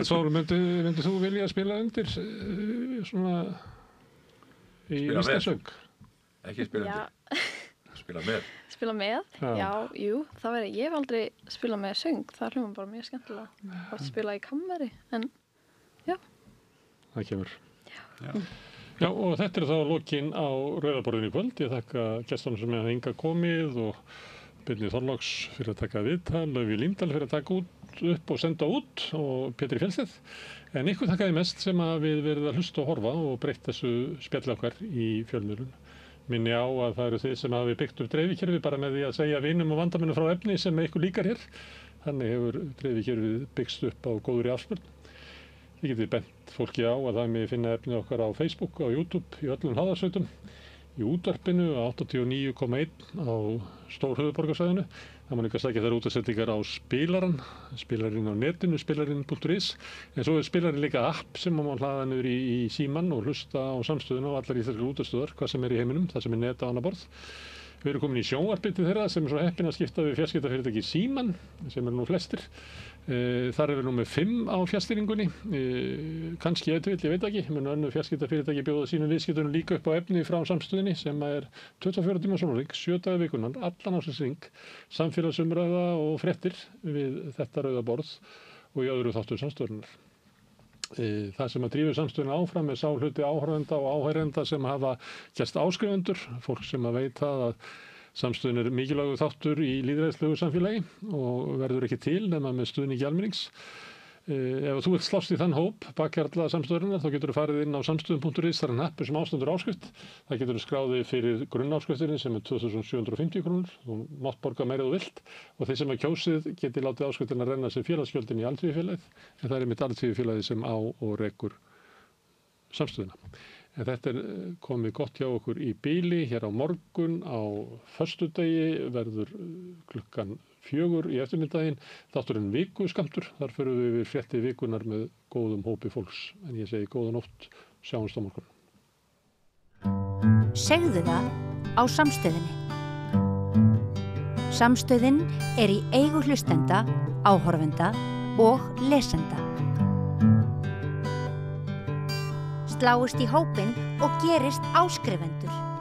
Sól, myndir þú vilja spila undir svona í listasöng? Ekki spila undir. Spila með. Spila með? Já, jú. Ég hef aldrei spilað með söng. Það hljómar bara mjög skemmtilega. Að spila í kammeri, en já. Það kemur. Já, og þetta þá lokin á Rauðaborðinu í kvöld. Ég þakka gestunum sem hafa hingað komið og Birni Þorláks fyrir að taka viðtal, Laufey Líndal fyrir að taka upp og senda út og Pétri Fjellsteð. En ykkur þakkaði mest sem að við verðum að hlusta og horfa og breytt þessu spjalli okkar í fjölmiðlun. Minni á að það eru þið sem hafi byggt upp dreifikerfi bara með því að segja vinum og vandamönnum frá efni sem ykkur líkar hér. Þannig hefur dreifikerfið byggst upp á góðri afspurn. Þið getið bent fólki á að það með finna efni okkar á Facebook, á YouTube, í öllum hláðarsveitum, í útvarpinu á 89,1 á Stórhöfuðborgarsvæðinu. Það má líka sækja þær útvarpsendingar á spilarinn á netinu, spilarinn.is. En svo er spilarinn líka app sem má hlaða niður í símann og hlusta á samstöðuna og allar íslenskar útvarpsstöðvar, hvað sem er í heiminum, það sem er net á annað borð. Við erum komin í sjónvarpið til þeirra sem er svo heppin að skipta við fjarskiptafyrirtæki Símann, sem er nú flestir. Þar er við nú með 5 á fjarstýringunni, kannski ég veit ekki, menn önnur fjarskiptafyrirtæki bjóða sínum viðskiptunum líka upp á efni frá samstöðinni sem er 24 tíma sólarhring, 7 daga vikunnar, allan ársins hring, samfélagsumræða og fréttir við þetta Rauða borð og í öðru þáttum samstöðunar. Það sem að drífur samstöðuna áfram er sá hluti áhorfenda og áheyrenda sem hafa gerst áskrifendur, fólk sem að veit að samstöðun er mikilvægur þáttur í lýðræðislegu samfélagi og verður ekki til nema með stuðningi almennings. Ef þú vilt slást í þann hóp bakhjarla samstöðurinnar þá getur þú farið inn á samstöðun.is, það er en appur sem ástendur áskrift. Það getur þú skráðið fyrir grunnáskriftinni sem er 2.750 krónur, þú mátt borga meira þú vilt og þeir sem að kjósið geti látið áskriftina renna sem félagsgjöldin í Alþýðufélagið, en það er einmitt Alþýðufélagið sem á og rekur samstöðuna. En þetta er komið gott hjá okkur í bíli hér á morgun á föstudegi verður klukkan 4 í eftirmiddaginn. Þátturinn vikuskammtur, þar förum við yfir fréttir vikunar með góðum hópi fólks. En ég segi góða nótt, sjáumst á morgun. Segðu það á Samstöðinni. Samstöðin er í eigu hlustenda, áhorfenda og lesenda. Sláist í hópinn og gerist áskrifendur.